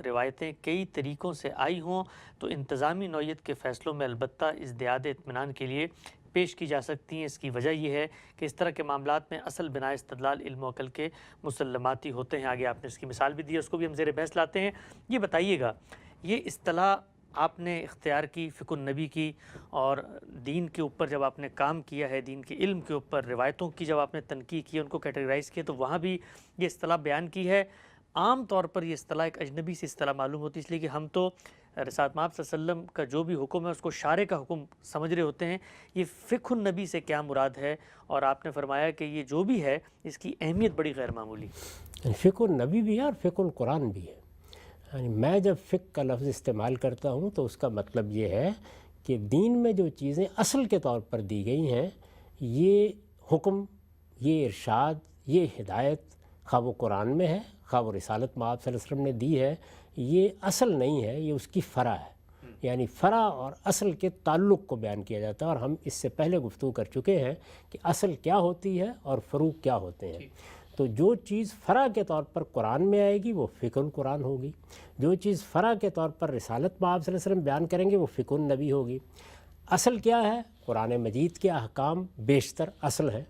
روایتیں کئی طریقوں سے آئی ہوں تو انتظامی نوعیت کے فیصلوں میں البتہ ازدیاد اطمینان کے لیے پیش کی جا سکتی ہیں۔ اس کی وجہ یہ ہے کہ اس طرح کے معاملات میں اصل بنا استدلال علم و عقل کے مسلماتی ہوتے ہیں۔ آگے آپ نے اس کی مثال بھی دی ہے، اس کو بھی ہم زیر بحث لاتے ہیں۔ یہ بتائیے گا، یہ اصطلاح آپ نے اختیار کی فقہ النبی کی، اور دین کے اوپر جب آپ نے کام کیا ہے، دین کے علم کے اوپر روایتوں کی جب آپ نے تنقید کی، ان کو کیٹیگرائز کیا، تو وہاں بھی یہ اصطلاح بیان کی ہے۔ عام طور پر یہ اصطلاح ایک اجنبی سی اصطلاح معلوم ہوتی ہے، اس لیے کہ ہم تو رسالت مآب صلی اللہ علیہ وسلم کا جو بھی حکم ہے اس کو شارع کا حکم سمجھ رہے ہوتے ہیں۔ یہ فقہ النبی سے کیا مراد ہے؟ اور آپ نے فرمایا کہ یہ جو بھی ہے اس کی اہمیت بڑی غیر معمولی۔ فقہ النبی بھی ہے اور فقہ القرآن بھی ہے۔ یعنی میں جب فقہ کا لفظ استعمال کرتا ہوں تو اس کا مطلب یہ ہے کہ دین میں جو چیزیں اصل کے طور پر دی گئی ہیں، یہ حکم، یہ ارشاد، یہ ہدایت، خواہ وہ قرآن میں ہے خواہ وہ رسالت مآب صلی اللہ علیہ وسلم نے دی ہے، یہ اصل نہیں ہے، یہ اس کی فرع ہے۔ یعنی فرع اور اصل کے تعلق کو بیان کیا جاتا ہے، اور ہم اس سے پہلے گفتگو کر چکے ہیں کہ اصل کیا ہوتی ہے اور فروع کیا ہوتے ہیں۔ تو جو چیز فرع کے طور پر قرآن میں آئے گی وہ فقہ القرآن ہوگی، جو چیز فرع کے طور پر رسالت مآب صلی اللہ علیہ وسلم بیان کریں گے وہ فقہ النبی ہوگی۔ اصل کیا ہے؟ قرآن مجید کے احکام بیشتر اصل ہیں،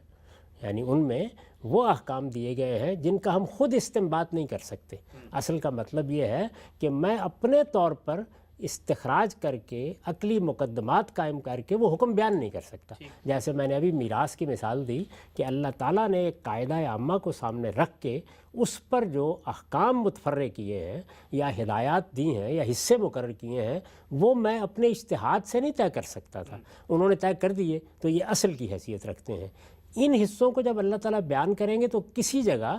یعنی ان میں وہ احکام دیے گئے ہیں جن کا ہم خود استنباط نہیں کر سکتے۔ اصل کا مطلب یہ ہے کہ میں اپنے طور پر استخراج کر کے عقلی مقدمات قائم کر کے وہ حکم بیان نہیں کر سکتا۔ جیسے میں نے ابھی میراث کی مثال دی کہ اللہ تعالیٰ نے ایک قاعدہ عامہ کو سامنے رکھ کے اس پر جو احکام متفرع کیے ہیں یا ہدایات دی ہیں یا حصے مقرر کیے ہیں وہ میں اپنے اجتہاد سے نہیں طے کر سکتا تھا، انہوں نے طے کر دیے، تو یہ اصل کی حیثیت رکھتے ہیں۔ ان حصوں کو جب اللہ تعالیٰ بیان کریں گے تو کسی جگہ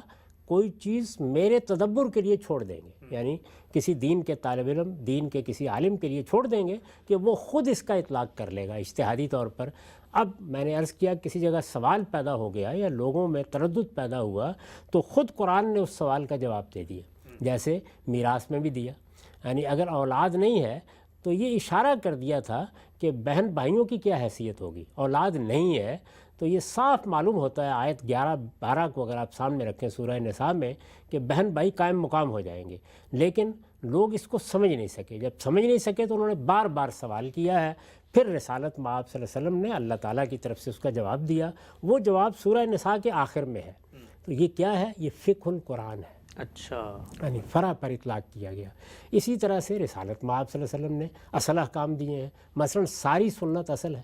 کوئی چیز میرے تدبر کے لیے چھوڑ دیں گے، یعنی کسی دین کے طالب علم، دین کے کسی عالم کے لیے چھوڑ دیں گے کہ وہ خود اس کا اطلاق کر لے گا اجتہادی طور پر۔ اب میں نے عرض کیا کسی جگہ سوال پیدا ہو گیا یا لوگوں میں تردد پیدا ہوا تو خود قرآن نے اس سوال کا جواب دے دیا، جیسے میراث میں بھی دیا۔ یعنی اگر اولاد نہیں ہے تو یہ اشارہ کر دیا تھا کہ بہن بھائیوں کی کیا حیثیت ہوگی، اولاد نہیں ہے تو یہ صاف معلوم ہوتا ہے آیت 11-12 کو اگر آپ سامنے رکھیں سورہ نساء میں کہ بہن بھائی قائم مقام ہو جائیں گے، لیکن لوگ اس کو سمجھ نہیں سکے۔ جب سمجھ نہیں سکے تو انہوں نے بار بار سوال کیا ہے، پھر رسالت مآب صلی اللہ علیہ وسلم نے اللہ تعالیٰ کی طرف سے اس کا جواب دیا، وہ جواب سورہ نساء کے آخر میں ہے۔ تو یہ کیا ہے؟ یہ فقہ القرآن ہے۔ اچھا، یعنی فرع پر اطلاق کیا گیا۔ اسی طرح سے رسالت مآب صلی اللہ علیہ وسلم نے اصل احکام دیے ہیں، مثلا ساری سنت اصل ہے،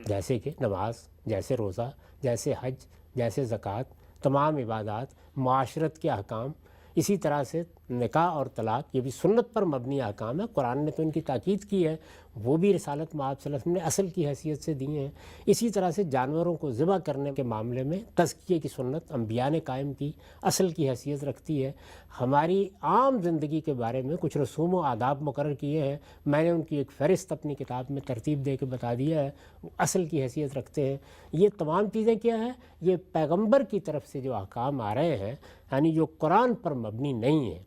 جیسے کہ نماز، جیسے روزہ، جیسے حج، جیسے زکوٰۃ، تمام عبادات، معاشرت کے احکام، اسی طرح سے نکاح اور طلاق یہ بھی سنت پر مبنی احکام ہے، قرآن نے تو ان کی تاکید کی ہے، وہ بھی رسالت مآب صلی اللہ علیہ وسلم نے اصل کی حیثیت سے دیے ہیں۔ اسی طرح سے جانوروں کو ذبح کرنے کے معاملے میں تزکیے کی سنت انبیاء نے قائم کی، اصل کی حیثیت رکھتی ہے۔ ہماری عام زندگی کے بارے میں کچھ رسوم و آداب مقرر کیے ہیں، میں نے ان کی ایک فہرست اپنی کتاب میں ترتیب دے کے بتا دیا ہے، وہ اصل کی حیثیت رکھتے ہیں۔ یہ تمام چیزیں کیا ہیں؟ یہ پیغمبر کی طرف سے جو احکام آ رہے ہیں، یعنی جو قرآن پر مبنی نہیں ہیں،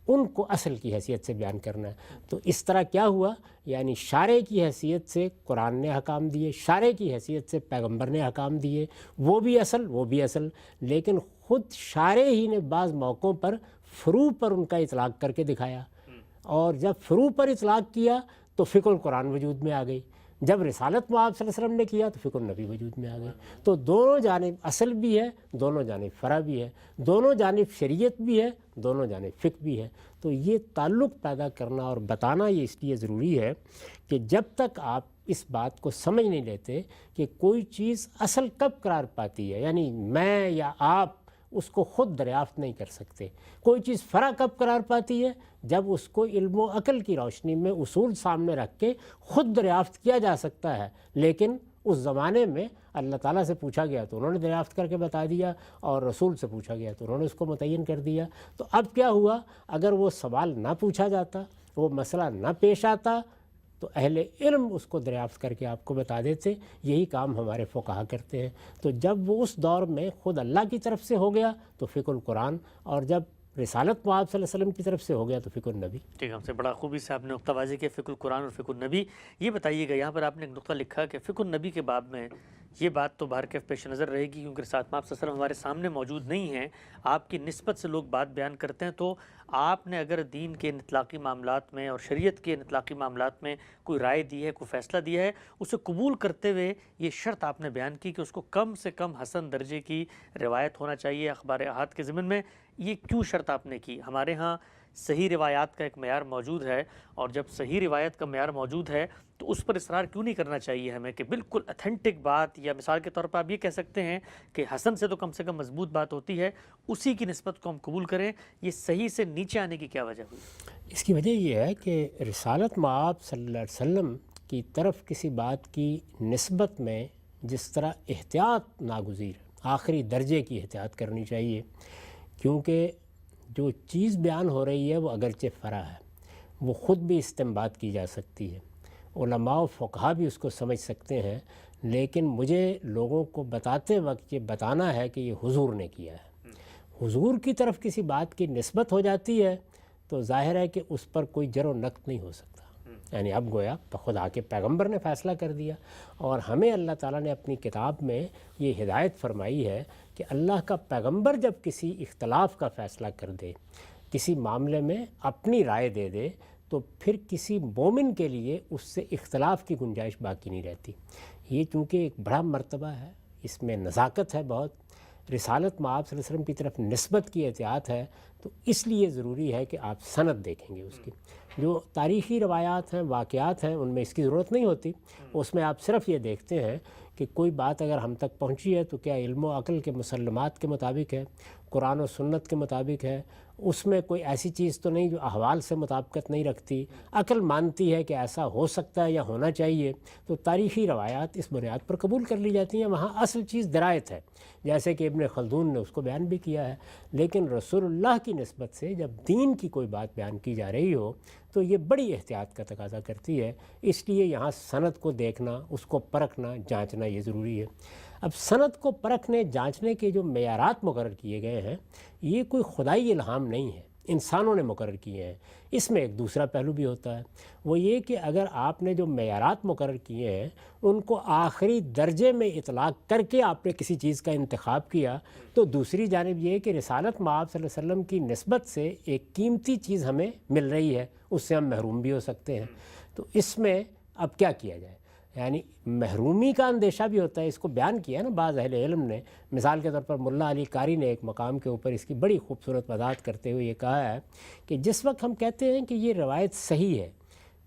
ان کو اصل کی حیثیت سے بیان کرنا ہے۔ تو اس طرح کیا ہوا؟ یعنی شارع کی حیثیت سے قرآن نے حکام دیے، شارع کی حیثیت سے پیغمبر نے حکام دیے، وہ بھی اصل وہ بھی اصل، لیکن خود شارع ہی نے بعض موقعوں پر فروع پر ان کا اطلاق کر کے دکھایا، اور جب فروع پر اطلاق کیا تو فقہ القرآن وجود میں آ گئی، جب رسالت مآب صلی اللہ علیہ وسلم نے کیا تو فقہ النبی وجود میں آ گئی۔ تو دونوں جانب اصل بھی ہے، دونوں جانب فرع بھی ہے، دونوں جانب شریعت بھی ہے، دونوں جانب فقہ بھی ہے۔ تو یہ تعلق پیدا کرنا اور بتانا یہ اس لیے ضروری ہے کہ جب تک آپ اس بات کو سمجھ نہیں لیتے کہ کوئی چیز اصل کب قرار پاتی ہے، یعنی میں یا آپ اس کو خود دریافت نہیں کر سکتے، کوئی چیز فرع کب قرار پاتی ہے، جب اس کو علم و عقل کی روشنی میں اصول سامنے رکھ کے خود دریافت کیا جا سکتا ہے۔ لیکن اس زمانے میں اللہ تعالیٰ سے پوچھا گیا تو انہوں نے دریافت کر کے بتا دیا، اور رسول سے پوچھا گیا تو انہوں نے اس کو متعین کر دیا۔ تو اب کیا ہوا؟ اگر وہ سوال نہ پوچھا جاتا، وہ مسئلہ نہ پیش آتا، تو اہل علم اس کو دریافت کر کے آپ کو بتا دیتے۔ یہی کام ہمارے فقہا کرتے ہیں۔ تو جب وہ اس دور میں خود اللہ کی طرف سے ہو گیا تو فقہ القرآن، اور جب رسالت مآب صلی اللہ علیہ وسلم کی طرف سے ہو گیا تو فقہ النبی۔ ٹھیک ہے، ہم سے بڑا خوبی سے آپ نے نقطہ واضح کیا فقہ القرآن اور فقہ النبی۔ یہ بتائیے گا، یہاں پر آپ نے ایک نقطہ لکھا کہ فقہ النبی کے باب میں یہ بات تو باہر کے پیش نظر رہے گی، کیونکہ رسالت مآب صلی اللہ علیہ وسلم ہمارے سامنے موجود نہیں ہیں، آپ کی نسبت سے لوگ بات بیان کرتے ہیں، تو آپ نے اگر دین کے اطلاقی معاملات میں اور شریعت کے اطلاقی معاملات میں کوئی رائے دی ہے، کوئی فیصلہ دیا ہے، اسے قبول کرتے ہوئے یہ شرط آپ نے بیان کی کہ اس کو کم سے کم حسن درجے کی روایت ہونا چاہیے اخبار احاد کے ضمن میں۔ یہ کیوں شرط آپ نے کی؟ ہمارے ہاں صحیح روایات کا ایک معیار موجود ہے، اور جب صحیح روایت کا معیار موجود ہے تو اس پر اصرار کیوں نہیں کرنا چاہیے ہمیں کہ بالکل اتھینٹک بات، یا مثال کے طور پر آپ یہ کہہ سکتے ہیں کہ حسن سے تو کم مضبوط بات ہوتی ہے، اسی کی نسبت کو ہم قبول کریں؟ یہ صحیح سے نیچے آنے کی کیا وجہ ہوئی؟ اس کی وجہ یہ ہے کہ رسالت مآب صلی اللہ علیہ وسلم کی طرف کسی بات کی نسبت میں جس طرح احتیاط ناگزیر، آخری درجے کی احتیاط کرنی چاہیے، کیونکہ جو چیز بیان ہو رہی ہے وہ اگرچہ فرع ہے، وہ خود بھی استنباط کی جا سکتی ہے، علماء و فقہا بھی اس کو سمجھ سکتے ہیں، لیکن مجھے لوگوں کو بتاتے وقت یہ بتانا ہے کہ یہ حضور نے کیا ہے۔ حضور کی طرف کسی بات کی نسبت ہو جاتی ہے تو ظاہر ہے کہ اس پر کوئی جر و نقد نہیں ہو سکتا، یعنی اب گویا خدا کے پیغمبر نے فیصلہ کر دیا، اور ہمیں اللہ تعالیٰ نے اپنی کتاب میں یہ ہدایت فرمائی ہے کہ اللہ کا پیغمبر جب کسی اختلاف کا فیصلہ کر دے، کسی معاملے میں اپنی رائے دے دے، تو پھر کسی مومن کے لیے اس سے اختلاف کی گنجائش باقی نہیں رہتی۔ یہ چونکہ ایک بڑا مرتبہ ہے، اس میں نزاکت ہے بہت، رسالت مآب صلی اللہ علیہ وسلم کی طرف نسبت کی احتیاط ہے، تو اس لیے ضروری ہے کہ آپ سند دیکھیں گے اس کی۔ جو تاریخی روایات ہیں، واقعات ہیں، ان میں اس کی ضرورت نہیں ہوتی، اس میں آپ صرف یہ دیکھتے ہیں کہ کوئی بات اگر ہم تک پہنچی ہے تو کیا علم و عقل کے مسلمات کے مطابق ہے، قرآن و سنت کے مطابق ہے، اس میں کوئی ایسی چیز تو نہیں جو احوال سے مطابقت نہیں رکھتی، عقل مانتی ہے کہ ایسا ہو سکتا ہے یا ہونا چاہیے، تو تاریخی روایات اس بنیاد پر قبول کر لی جاتی ہیں۔ وہاں اصل چیز درایت ہے، جیسے کہ ابن خلدون نے اس کو بیان بھی کیا ہے۔ لیکن رسول اللہ کی نسبت سے جب دین کی کوئی بات بیان کی جا رہی ہو تو یہ بڑی احتیاط کا تقاضا کرتی ہے، اس لیے یہاں سند کو دیکھنا، اس کو پرکھنا، جانچنا یہ ضروری ہے۔ اب سند کو پرکھنے جانچنے کے جو معیارات مقرر کیے گئے ہیں، یہ کوئی خدائی الہام نہیں ہے، انسانوں نے مقرر کیے ہیں۔ اس میں ایک دوسرا پہلو بھی ہوتا ہے، وہ یہ کہ اگر آپ نے جو معیارات مقرر کیے ہیں ان کو آخری درجے میں اطلاق کر کے آپ نے کسی چیز کا انتخاب کیا، تو دوسری جانب یہ کہ رسالت مآب صلی اللہ علیہ وسلم کی نسبت سے ایک قیمتی چیز ہمیں مل رہی ہے، اس سے ہم محروم بھی ہو سکتے ہیں۔ تو اس میں اب کیا کیا جائے؟ یعنی محرومی کا اندیشہ بھی ہوتا ہے، اس کو بیان کیا ہے نا بعض اہل علم نے، مثال کے طور پر ملا علی قاری نے ایک مقام کے اوپر اس کی بڑی خوبصورت وضاحت کرتے ہوئے یہ کہا ہے کہ جس وقت ہم کہتے ہیں کہ یہ روایت صحیح ہے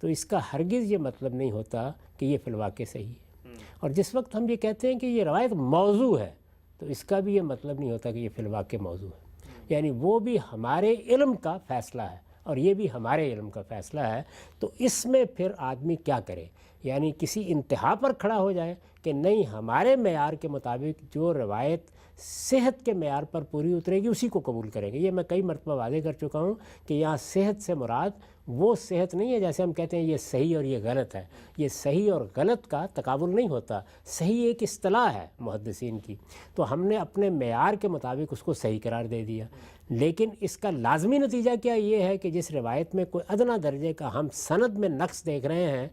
تو اس کا ہرگز یہ مطلب نہیں ہوتا کہ یہ فی الواقع صحیح ہے، اور جس وقت ہم یہ کہتے ہیں کہ یہ روایت موضوع ہے تو اس کا بھی یہ مطلب نہیں ہوتا کہ یہ فی الواقع موضوع ہے۔ یعنی وہ بھی ہمارے علم کا فیصلہ ہے اور یہ بھی ہمارے علم کا فیصلہ ہے، تو اس میں پھر آدمی کیا کرے؟ یعنی کسی انتہا پر کھڑا ہو جائے کہ نہیں، ہمارے معیار کے مطابق جو روایت صحت کے معیار پر پوری اترے گی اسی کو قبول کریں گے۔ یہ میں کئی مرتبہ واضح کر چکا ہوں کہ یہاں صحت سے مراد وہ صحت نہیں ہے جیسے ہم کہتے ہیں یہ صحیح اور یہ غلط ہے۔ یہ صحیح اور غلط کا تقابل نہیں ہوتا، صحیح ایک اصطلاح ہے محدثین کی، تو ہم نے اپنے معیار کے مطابق اس کو صحیح قرار دے دیا۔ لیکن اس کا لازمی نتیجہ کیا یہ ہے کہ جس روایت میں کوئی ادنیٰ درجے کا ہم سند میں نقص دیکھ رہے ہیں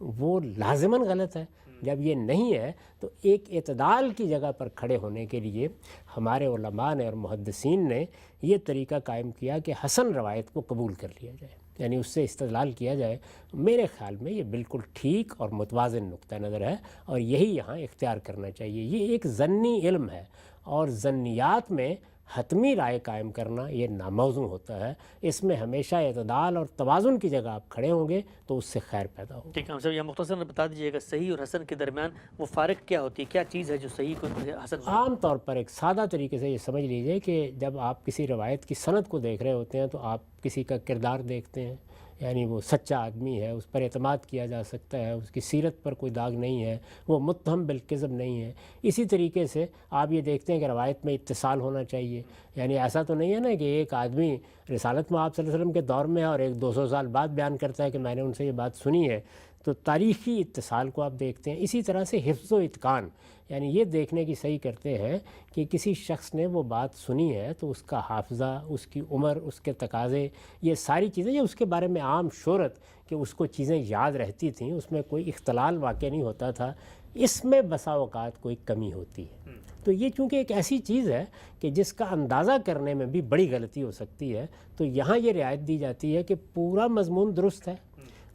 وہ لازماً غلط ہے۔ جب یہ نہیں ہے تو ایک اعتدال کی جگہ پر کھڑے ہونے کے لیے ہمارے علماء نے اور محدثین نے یہ طریقہ قائم کیا کہ حسن روایت کو قبول کر لیا جائے، یعنی اس سے استدلال کیا جائے۔ میرے خیال میں یہ بالکل ٹھیک اور متوازن نقطہ نظر ہے اور یہی یہاں اختیار کرنا چاہیے۔ یہ ایک ظنی علم ہے اور ظنیات میں حتمی رائے قائم کرنا یہ ناموزوں ہوتا ہے۔ اس میں ہمیشہ اعتدال اور توازن کی جگہ آپ کھڑے ہوں گے تو اس سے خیر پیدا ہوگا۔ ٹھیک ہے صاحب، یہ مختصر بتا دیجیے گا صحیح اور حسن کے درمیان وہ فارق کیا ہوتی ہے، کیا چیز ہے جو صحیح کو حسن؟ عام طور پر ایک سادہ طریقے سے یہ سمجھ لیجئے کہ جب آپ کسی روایت کی سند کو دیکھ رہے ہوتے ہیں تو آپ کسی کا کردار دیکھتے ہیں، یعنی وہ سچا آدمی ہے، اس پر اعتماد کیا جا سکتا ہے، اس کی سیرت پر کوئی داغ نہیں ہے، وہ متہم بالکذب نہیں ہے۔ اسی طریقے سے آپ یہ دیکھتے ہیں کہ روایت میں اتصال ہونا چاہیے، یعنی ایسا تو نہیں ہے نا کہ ایک آدمی رسالت میں آپ صلی اللہ علیہ وسلم کے دور میں ہے اور ایک 200 سال بعد بیان کرتا ہے کہ میں نے ان سے یہ بات سنی ہے، تو تاریخی اتصال کو آپ دیکھتے ہیں۔ اسی طرح سے حفظ و اتقان، یعنی یہ دیکھنے کی صحیح کرتے ہیں کہ کسی شخص نے وہ بات سنی ہے تو اس کا حافظہ، اس کی عمر، اس کے تقاضے، یہ ساری چیزیں، یہ اس کے بارے میں عام شہرت کہ اس کو چیزیں یاد رہتی تھیں، اس میں کوئی اختلال واقع نہیں ہوتا تھا، اس میں بسا اوقات کوئی کمی ہوتی ہے۔ تو یہ چونکہ ایک ایسی چیز ہے کہ جس کا اندازہ کرنے میں بھی بڑی غلطی ہو سکتی ہے، تو یہاں یہ رعایت دی جاتی ہے کہ پورا مضمون درست ہے،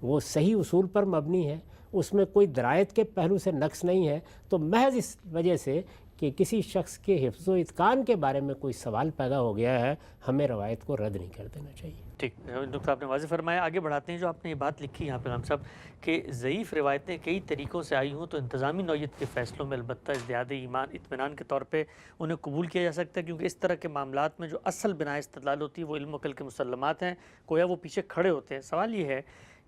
وہ صحیح اصول پر مبنی ہے، اس میں کوئی درایت کے پہلو سے نقص نہیں ہے، تو محض اس وجہ سے کہ کسی شخص کے حفظ و اتقان کے بارے میں کوئی سوال پیدا ہو گیا ہے، ہمیں روایت کو رد نہیں کر دینا چاہیے۔ ٹھیک، ڈاکٹر صاحب نے واضح فرمایا۔ آگے بڑھاتے ہیں، جو آپ نے یہ بات لکھی یہاں پہ غلام صاحب کہ ضعیف روایتیں کئی طریقوں سے آئی ہوں تو انتظامی نوعیت کے فیصلوں میں البتہ ازدیاد ایمان اطمینان کے طور پہ انہیں قبول کیا جا سکتا ہے، کیونکہ اس طرح کے معاملات میں جو اصل بنائے استدلال ہوتی ہے وہ علم و عقل کے مسلمات ہیں، گویا وہ پیچھے کھڑے ہوتے ہیں۔ سوال یہ ہے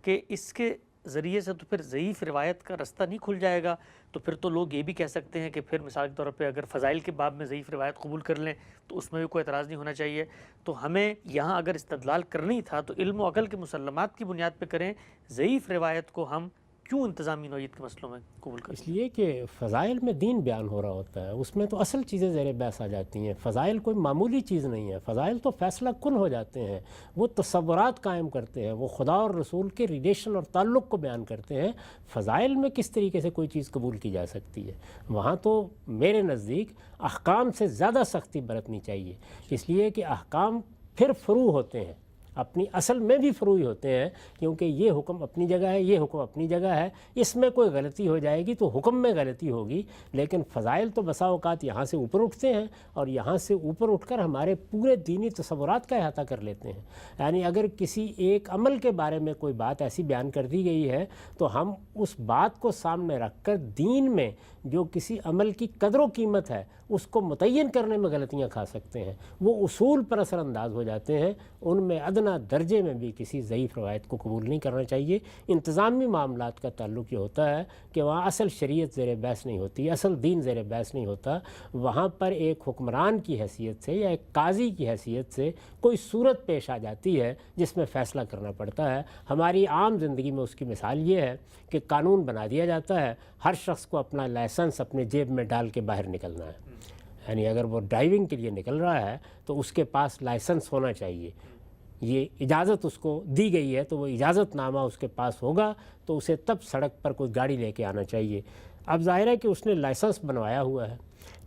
کہ اس کے ذریعے سے تو پھر ضعیف روایت کا رستہ نہیں کھل جائے گا، تو پھر تو لوگ یہ بھی کہہ سکتے ہیں کہ پھر مثال کے طور پہ اگر فضائل کے باب میں ضعیف روایت قبول کر لیں تو اس میں بھی کوئی اعتراض نہیں ہونا چاہیے۔ تو ہمیں یہاں اگر استدلال کرنا ہی تھا تو علم و عقل کے مسلمات کی بنیاد پہ کریں، ضعیف روایت کو ہم کیوں انتظامی نوعیت کے مسئلوں میں قبول کریں؟ اس لیے کہ فضائل میں دین بیان ہو رہا ہوتا ہے، اس میں تو اصل چیزیں زیر بحث آ جاتی ہیں۔ فضائل کوئی معمولی چیز نہیں ہے، فضائل تو فیصلہ کن ہو جاتے ہیں، وہ تصورات قائم کرتے ہیں، وہ خدا اور رسول کے ریلیشن اور تعلق کو بیان کرتے ہیں۔ فضائل میں کس طریقے سے کوئی چیز قبول کی جا سکتی ہے؟ وہاں تو میرے نزدیک احکام سے زیادہ سختی برتنی چاہیے، اس لیے کہ احکام پھر فروع ہوتے ہیں، اپنی اصل میں بھی فروعی ہوتے ہیں، کیونکہ یہ حکم اپنی جگہ ہے، یہ حکم اپنی جگہ ہے، اس میں کوئی غلطی ہو جائے گی تو حکم میں غلطی ہوگی، لیکن فضائل تو بسا اوقات یہاں سے اوپر اٹھتے ہیں اور یہاں سے اوپر اٹھ کر ہمارے پورے دینی تصورات کا احاطہ کر لیتے ہیں۔ یعنی اگر کسی ایک عمل کے بارے میں کوئی بات ایسی بیان کر دی گئی ہے تو ہم اس بات کو سامنے رکھ کر دین میں جو کسی عمل کی قدر و قیمت ہے اس کو متعین کرنے میں غلطیاں کھا سکتے ہیں، وہ اصول پر اثر انداز ہو جاتے ہیں۔ ان میں ادنیٰ درجے میں بھی کسی ضعیف روایت کو قبول نہیں کرنا چاہیے۔ انتظامی معاملات کا تعلق یہ ہوتا ہے کہ وہاں اصل شریعت زیر بحث نہیں ہوتی، اصل دین زیر بحث نہیں ہوتا، وہاں پر ایک حکمران کی حیثیت سے یا ایک قاضی کی حیثیت سے کوئی صورت پیش آ جاتی ہے جس میں فیصلہ کرنا پڑتا ہے۔ ہماری عام زندگی میں اس کی مثال یہ ہے کہ قانون بنا دیا جاتا ہے، ہر شخص کو اپنا لائسنس اپنے جیب میں ڈال کے باہر نکلنا ہے، یعنی اگر وہ ڈرائیونگ کے لیے نکل رہا ہے تو اس کے پاس لائسنس ہونا چاہیے، یہ اجازت اس کو دی گئی ہے تو وہ اجازت نامہ اس کے پاس ہوگا تو اسے تب سڑک پر کوئی گاڑی لے کے آنا چاہیے۔ اب ظاہر ہے کہ اس نے لائسنس بنوایا ہوا ہے،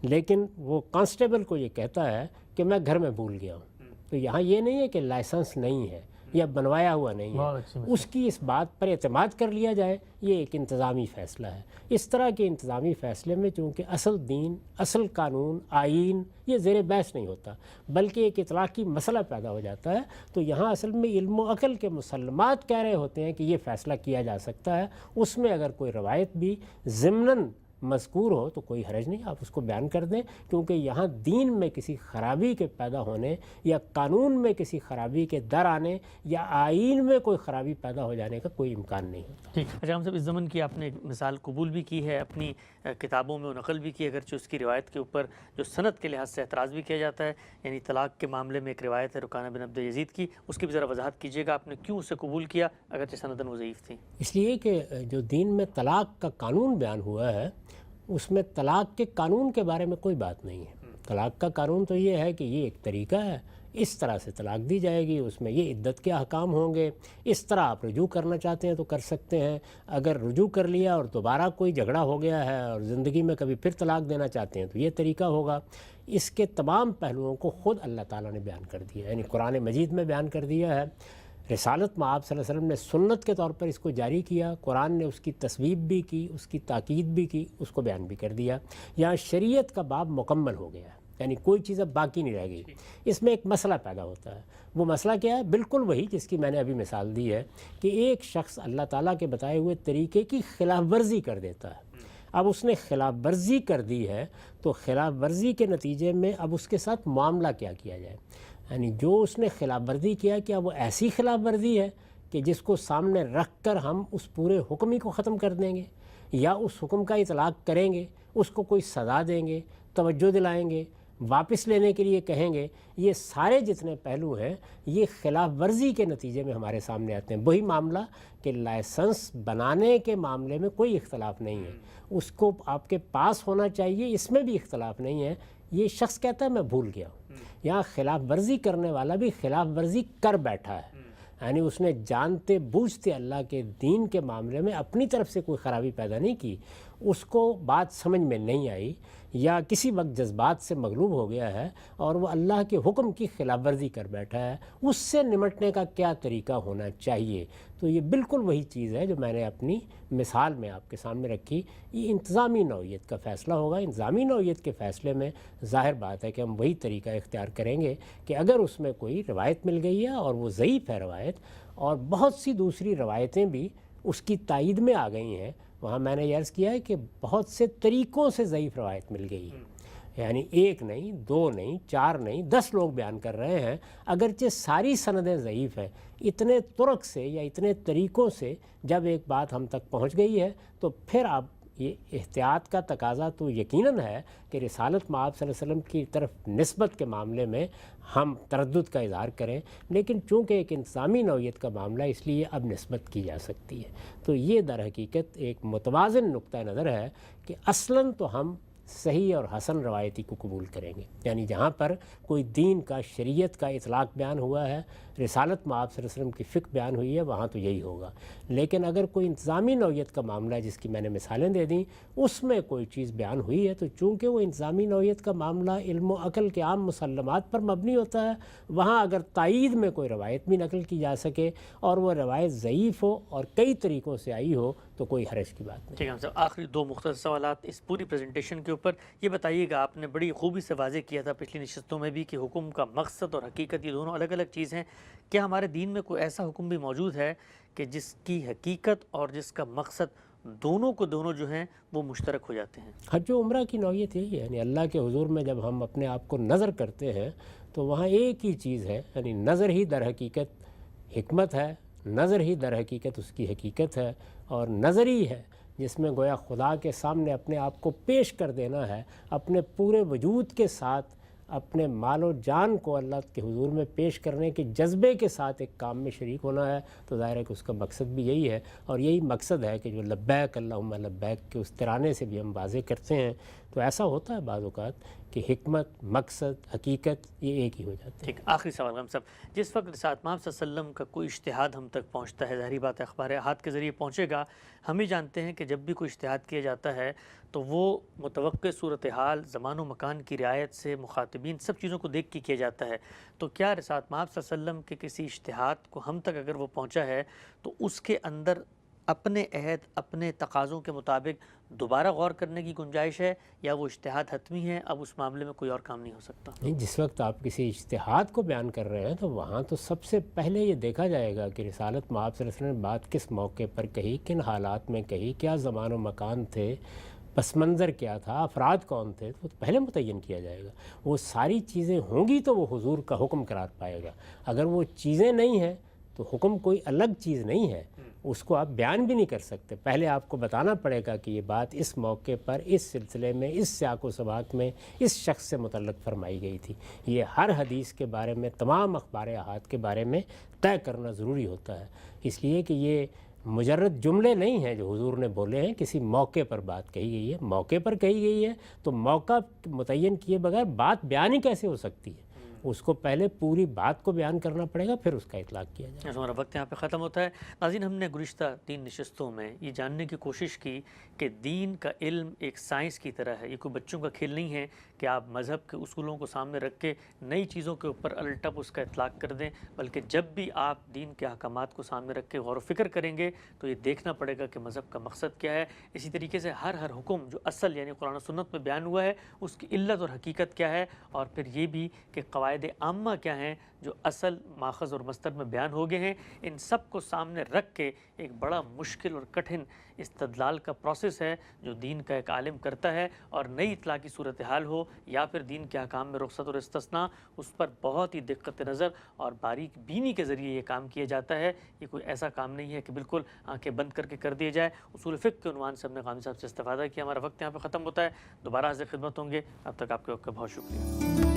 لیکن وہ کانسٹیبل کو یہ کہتا ہے کہ میں گھر میں بھول گیا ہوں، تو یہاں یہ نہیں ہے کہ لائسنس نہیں ہے یا بنوایا ہوا نہیں ہے، اس کی اس بات پر اعتماد کر لیا جائے، یہ ایک انتظامی فیصلہ ہے۔ اس طرح کے انتظامی فیصلے میں چونکہ اصل دین، اصل قانون، آئین یہ زیر بحث نہیں ہوتا بلکہ ایک اطلاقی مسئلہ پیدا ہو جاتا ہے، تو یہاں اصل میں علم و عقل کے مسلمات کہہ رہے ہوتے ہیں کہ یہ فیصلہ کیا جا سکتا ہے۔ اس میں اگر کوئی روایت بھی ضمناً مذکور ہو تو کوئی حرج نہیں، آپ اس کو بیان کر دیں، کیونکہ یہاں دین میں کسی خرابی کے پیدا ہونے یا قانون میں کسی خرابی کے در آنے یا آئین میں کوئی خرابی پیدا ہو جانے کا کوئی امکان نہیں ہوتا۔ ٹھیک، اچھا ہم صاحب اس زمن کی آپ نے ایک مثال قبول بھی کی ہے، اپنی کتابوں میں نقل بھی کی، اگرچہ اس کی روایت کے اوپر جو سند کے لحاظ سے اعتراض بھی کیا جاتا ہے، یعنی طلاق کے معاملے میں ایک روایت ہے رکانہ بن عبد یزید کی، اس کی بھی ذرا وضاحت کیجیے گا، آپ نے کیوں اسے قبول کیا اگرچہ سندن وہ ضعیف تھی؟ اس لیے کہ جو دین میں طلاق کا قانون بیان ہوا ہے اس میں طلاق کے قانون کے بارے میں کوئی بات نہیں ہے۔ طلاق کا قانون تو یہ ہے کہ یہ ایک طریقہ ہے، اس طرح سے طلاق دی جائے گی، اس میں یہ عدت کے احکام ہوں گے، اس طرح آپ رجوع کرنا چاہتے ہیں تو کر سکتے ہیں، اگر رجوع کر لیا اور دوبارہ کوئی جھگڑا ہو گیا ہے اور زندگی میں کبھی پھر طلاق دینا چاہتے ہیں تو یہ طریقہ ہوگا۔ اس کے تمام پہلوؤں کو خود اللہ تعالیٰ نے بیان کر دیا ہے، یعنی قرآن مجید میں بیان کر دیا ہے، رسالت میں آپ صلی اللہ علیہ وسلم نے سنت کے طور پر اس کو جاری کیا، قرآن نے اس کی تصویب بھی کی، اس کی تاکید بھی کی، اس کو بیان بھی کر دیا۔ یہاں شریعت کا باب مکمل ہو گیا ہے، یعنی کوئی چیز اب باقی نہیں رہ گئی۔ اس میں ایک مسئلہ پیدا ہوتا ہے، وہ مسئلہ کیا ہے؟ بالکل وہی جس کی میں نے ابھی مثال دی ہے کہ ایک شخص اللہ تعالیٰ کے بتائے ہوئے طریقے کی خلاف ورزی کر دیتا ہے۔ اب اس نے خلاف ورزی کر دی ہے تو خلاف ورزی کے نتیجے میں اب اس کے ساتھ معاملہ کیا کیا جائے، یعنی جو اس نے خلاف ورزی کیا، کیا وہ ایسی خلاف ورزی ہے کہ جس کو سامنے رکھ کر ہم اس پورے حکم ہی کو ختم کر دیں گے، یا اس حکم کا اطلاق کریں گے، اس کو کوئی سزا دیں گے، توجہ دلائیں گے، واپس لینے کے لیے کہیں گے؟ یہ سارے جتنے پہلو ہیں یہ خلاف ورزی کے نتیجے میں ہمارے سامنے آتے ہیں۔ وہی معاملہ کہ لائسنس بنانے کے معاملے میں کوئی اختلاف نہیں ہے، اس کو آپ کے پاس ہونا چاہیے، اس میں بھی اختلاف نہیں ہے۔ یہ شخص کہتا ہے میں بھول گیا ہوں، یہاں خلاف ورزی کرنے والا بھی خلاف ورزی کر بیٹھا ہے، یعنی اس نے جانتے بوجھتے اللہ کے دین کے معاملے میں اپنی طرف سے کوئی خرابی پیدا نہیں کی، اس کو بات سمجھ میں نہیں آئی یا کسی وقت جذبات سے مغلوب ہو گیا ہے اور وہ اللہ کے حکم کی خلاف ورزی کر بیٹھا ہے، اس سے نمٹنے کا کیا طریقہ ہونا چاہیے؟ تو یہ بالکل وہی چیز ہے جو میں نے اپنی مثال میں آپ کے سامنے رکھی۔ یہ انتظامی نوعیت کا فیصلہ ہوگا، انتظامی نوعیت کے فیصلے میں ظاہر بات ہے کہ ہم وہی طریقہ اختیار کریں گے کہ اگر اس میں کوئی روایت مل گئی ہے اور وہ ضعیف ہے روایت، اور بہت سی دوسری روایتیں بھی اس کی تائید میں آ گئی ہیں، وہاں میں نے یہ عرض کیا ہے کہ بہت سے طریقوں سے ضعیف روایت مل گئی ہے، یعنی ایک نہیں، دو نہیں، چار نہیں، 10 لوگ بیان کر رہے ہیں، اگرچہ ساری سندیں ضعیف ہیں، اتنے طرق سے یا اتنے طریقوں سے جب ایک بات ہم تک پہنچ گئی ہے تو پھر اب یہ احتیاط کا تقاضا تو یقیناً ہے کہ رسالت مآب صلی اللہ علیہ وسلم کی طرف نسبت کے معاملے میں ہم تردد کا اظہار کریں، لیکن چونکہ ایک انتظامی نوعیت کا معاملہ اس لیے اب نسبت کی جا سکتی ہے۔ تو یہ در حقیقت ایک متوازن نقطہ نظر ہے کہ اصلاً تو ہم صحیح اور حسن روایتی کو قبول کریں گے، یعنی جہاں پر کوئی دین کا، شریعت کا اطلاق بیان ہوا ہے، رسالت مآب صلی اللہ علیہ وسلم کی فقہ بیان ہوئی ہے، وہاں تو یہی ہوگا۔ لیکن اگر کوئی انتظامی نوعیت کا معاملہ ہے جس کی میں نے مثالیں دے دیں، اس میں کوئی چیز بیان ہوئی ہے تو چونکہ وہ انتظامی نوعیت کا معاملہ علم و عقل کے عام مسلمات پر مبنی ہوتا ہے، وہاں اگر تائید میں کوئی روایت بھی نقل کی جا سکے اور وہ روایت ضعیف ہو اور کئی طریقوں سے آئی ہو تو کوئی حرج کی بات نہیں۔ ٹھیک ہے صاحب، آخری 2 مختصر سوالات اس پوری پریزنٹیشن کے اوپر یہ بتائیے گا، آپ نے بڑی خوبی سے واضح کیا تھا پچھلی نشستوں میں بھی کہ حکم کا مقصد اور حقیقت یہ دونوں الگ الگ چیز ہیں، کیا ہمارے دین میں کوئی ایسا حکم بھی موجود ہے کہ جس کی حقیقت اور جس کا مقصد دونوں کو دونوں جو ہیں وہ مشترک ہو جاتے ہیں؟ حج و عمرہ کی نوعیت یہی ہے، یعنی اللہ کے حضور میں جب ہم اپنے آپ کو نظر کرتے ہیں تو وہاں ایک ہی چیز ہے، یعنی نظر ہی در حقیقت حکمت ہے، نظر ہی در حقیقت اس کی حقیقت ہے، اور نظر ہی ہے جس میں گویا خدا کے سامنے اپنے آپ کو پیش کر دینا ہے، اپنے پورے وجود کے ساتھ اپنے مال و جان کو اللہ کے حضور میں پیش کرنے کے جذبے کے ساتھ ایک کام میں شریک ہونا ہے، تو ظاہر ہے کہ اس کا مقصد بھی یہی ہے، اور یہی مقصد ہے کہ جو لبیک اللہم لبیک کے اس ترانے سے بھی ہم واضح کرتے ہیں، تو ایسا ہوتا ہے بعض اوقات کہ حکمت، مقصد، حقیقت یہ ایک ہی ہو جاتے ہیں۔ ٹھیک، آخری سوال غم صاحب، جس وقت رسالت مآب صلی اللہ علیہ وسلم کا کوئی اجتہاد ہم تک پہنچتا ہے، ظاہری بات ہے اخبار احاد کے ذریعے پہنچے گا، ہم ہی جانتے ہیں کہ جب بھی کوئی اجتہاد کیا جاتا ہے تو وہ متوقع صورتحال، زمان و مکان کی رعایت سے، مخاطبین، سب چیزوں کو دیکھ کے کیا جاتا ہے، تو کیا رسالت مآب صلی اللہ علیہ وسلم کے کسی اجتہاد کو ہم تک اگر وہ پہنچا ہے تو اس کے اندر اپنے عہد، اپنے تقاضوں کے مطابق دوبارہ غور کرنے کی گنجائش ہے، یا وہ اجتہاد حتمی ہے، اب اس معاملے میں کوئی اور کام نہیں ہو سکتا؟ نہیں، جس وقت آپ کسی اجتہاد کو بیان کر رہے ہیں تو وہاں تو سب سے پہلے یہ دیکھا جائے گا کہ رسالت مآب صلی اللہ علیہ وسلم نے بات کس موقع پر کہی، کن حالات میں کہی، کیا زمان و مکان تھے، پس منظر کیا تھا، افراد کون تھے، وہ تو پہلے متعین کیا جائے گا۔ وہ ساری چیزیں ہوں گی تو وہ حضور کا حکم قرار پائے گا۔ اگر وہ چیزیں نہیں ہیں تو حکم کوئی الگ چیز نہیں ہے، اس کو آپ بیان بھی نہیں کر سکتے۔ پہلے آپ کو بتانا پڑے گا کہ یہ بات اس موقع پر، اس سلسلے میں، اس سیاق و سباق میں اس شخص سے متعلق فرمائی گئی تھی۔ یہ ہر حدیث کے بارے میں، تمام اخبار احاد کے بارے میں طے کرنا ضروری ہوتا ہے، اس لیے کہ یہ مجرد جملے نہیں ہیں جو حضور نے بولے ہیں، کسی موقع پر بات کہی گئی ہے۔ موقع پر کہی گئی ہے تو موقع متعین کیے بغیر بات بیان ہی کیسے ہو سکتی ہے؟ اس کو پہلے پوری بات کو بیان کرنا پڑے گا، پھر اس کا اطلاق کیا جائے گا۔ ہمارا وقت یہاں پہ ختم ہوتا ہے۔ ناظرین، ہم نے گزشتہ 3 نشستوں میں یہ جاننے کی کوشش کی کہ دین کا علم ایک سائنس کی طرح ہے، یہ کوئی بچوں کا کھیل نہیں ہے کہ آپ مذہب کے اصولوں کو سامنے رکھ کے نئی چیزوں کے اوپر الٹپ اس کا اطلاق کر دیں، بلکہ جب بھی آپ دین کے احکامات کو سامنے رکھ کے غور و فکر کریں گے تو یہ دیکھنا پڑے گا کہ مذہب کا مقصد کیا ہے۔ اسی طریقے سے ہر حکم جو اصل یعنی قرآن و سنت میں بیان ہوا ہے اس کی علت اور حقیقت کیا ہے، اور پھر یہ بھی کہ قواعد عامہ کیا ہیں جو اصل ماخذ اور مصدر میں بیان ہو گئے ہیں۔ ان سب کو سامنے رکھ کے ایک بڑا مشکل اور کٹھن استدلال کا پروسیس ہے جو دین کا ایک عالم کرتا ہے، اور نئی اطلاع کی صورتحال ہو یا پھر دین کے احکام میں رخصت اور استثناء، اس پر بہت ہی دقت نظر اور باریک بینی کے ذریعے یہ کام کیا جاتا ہے۔ یہ کوئی ایسا کام نہیں ہے کہ بالکل آنکھیں بند کر کے کر دیا جائے۔ اصول فقہ کے عنوان سے ہم نے غامدی صاحب سے استفادہ کیا۔ ہمارا وقت یہاں پہ ختم ہوتا ہے، دوبارہ حاضر خدمت ہوں گے، اب تک آپ کے وقت کا بہت شکریہ۔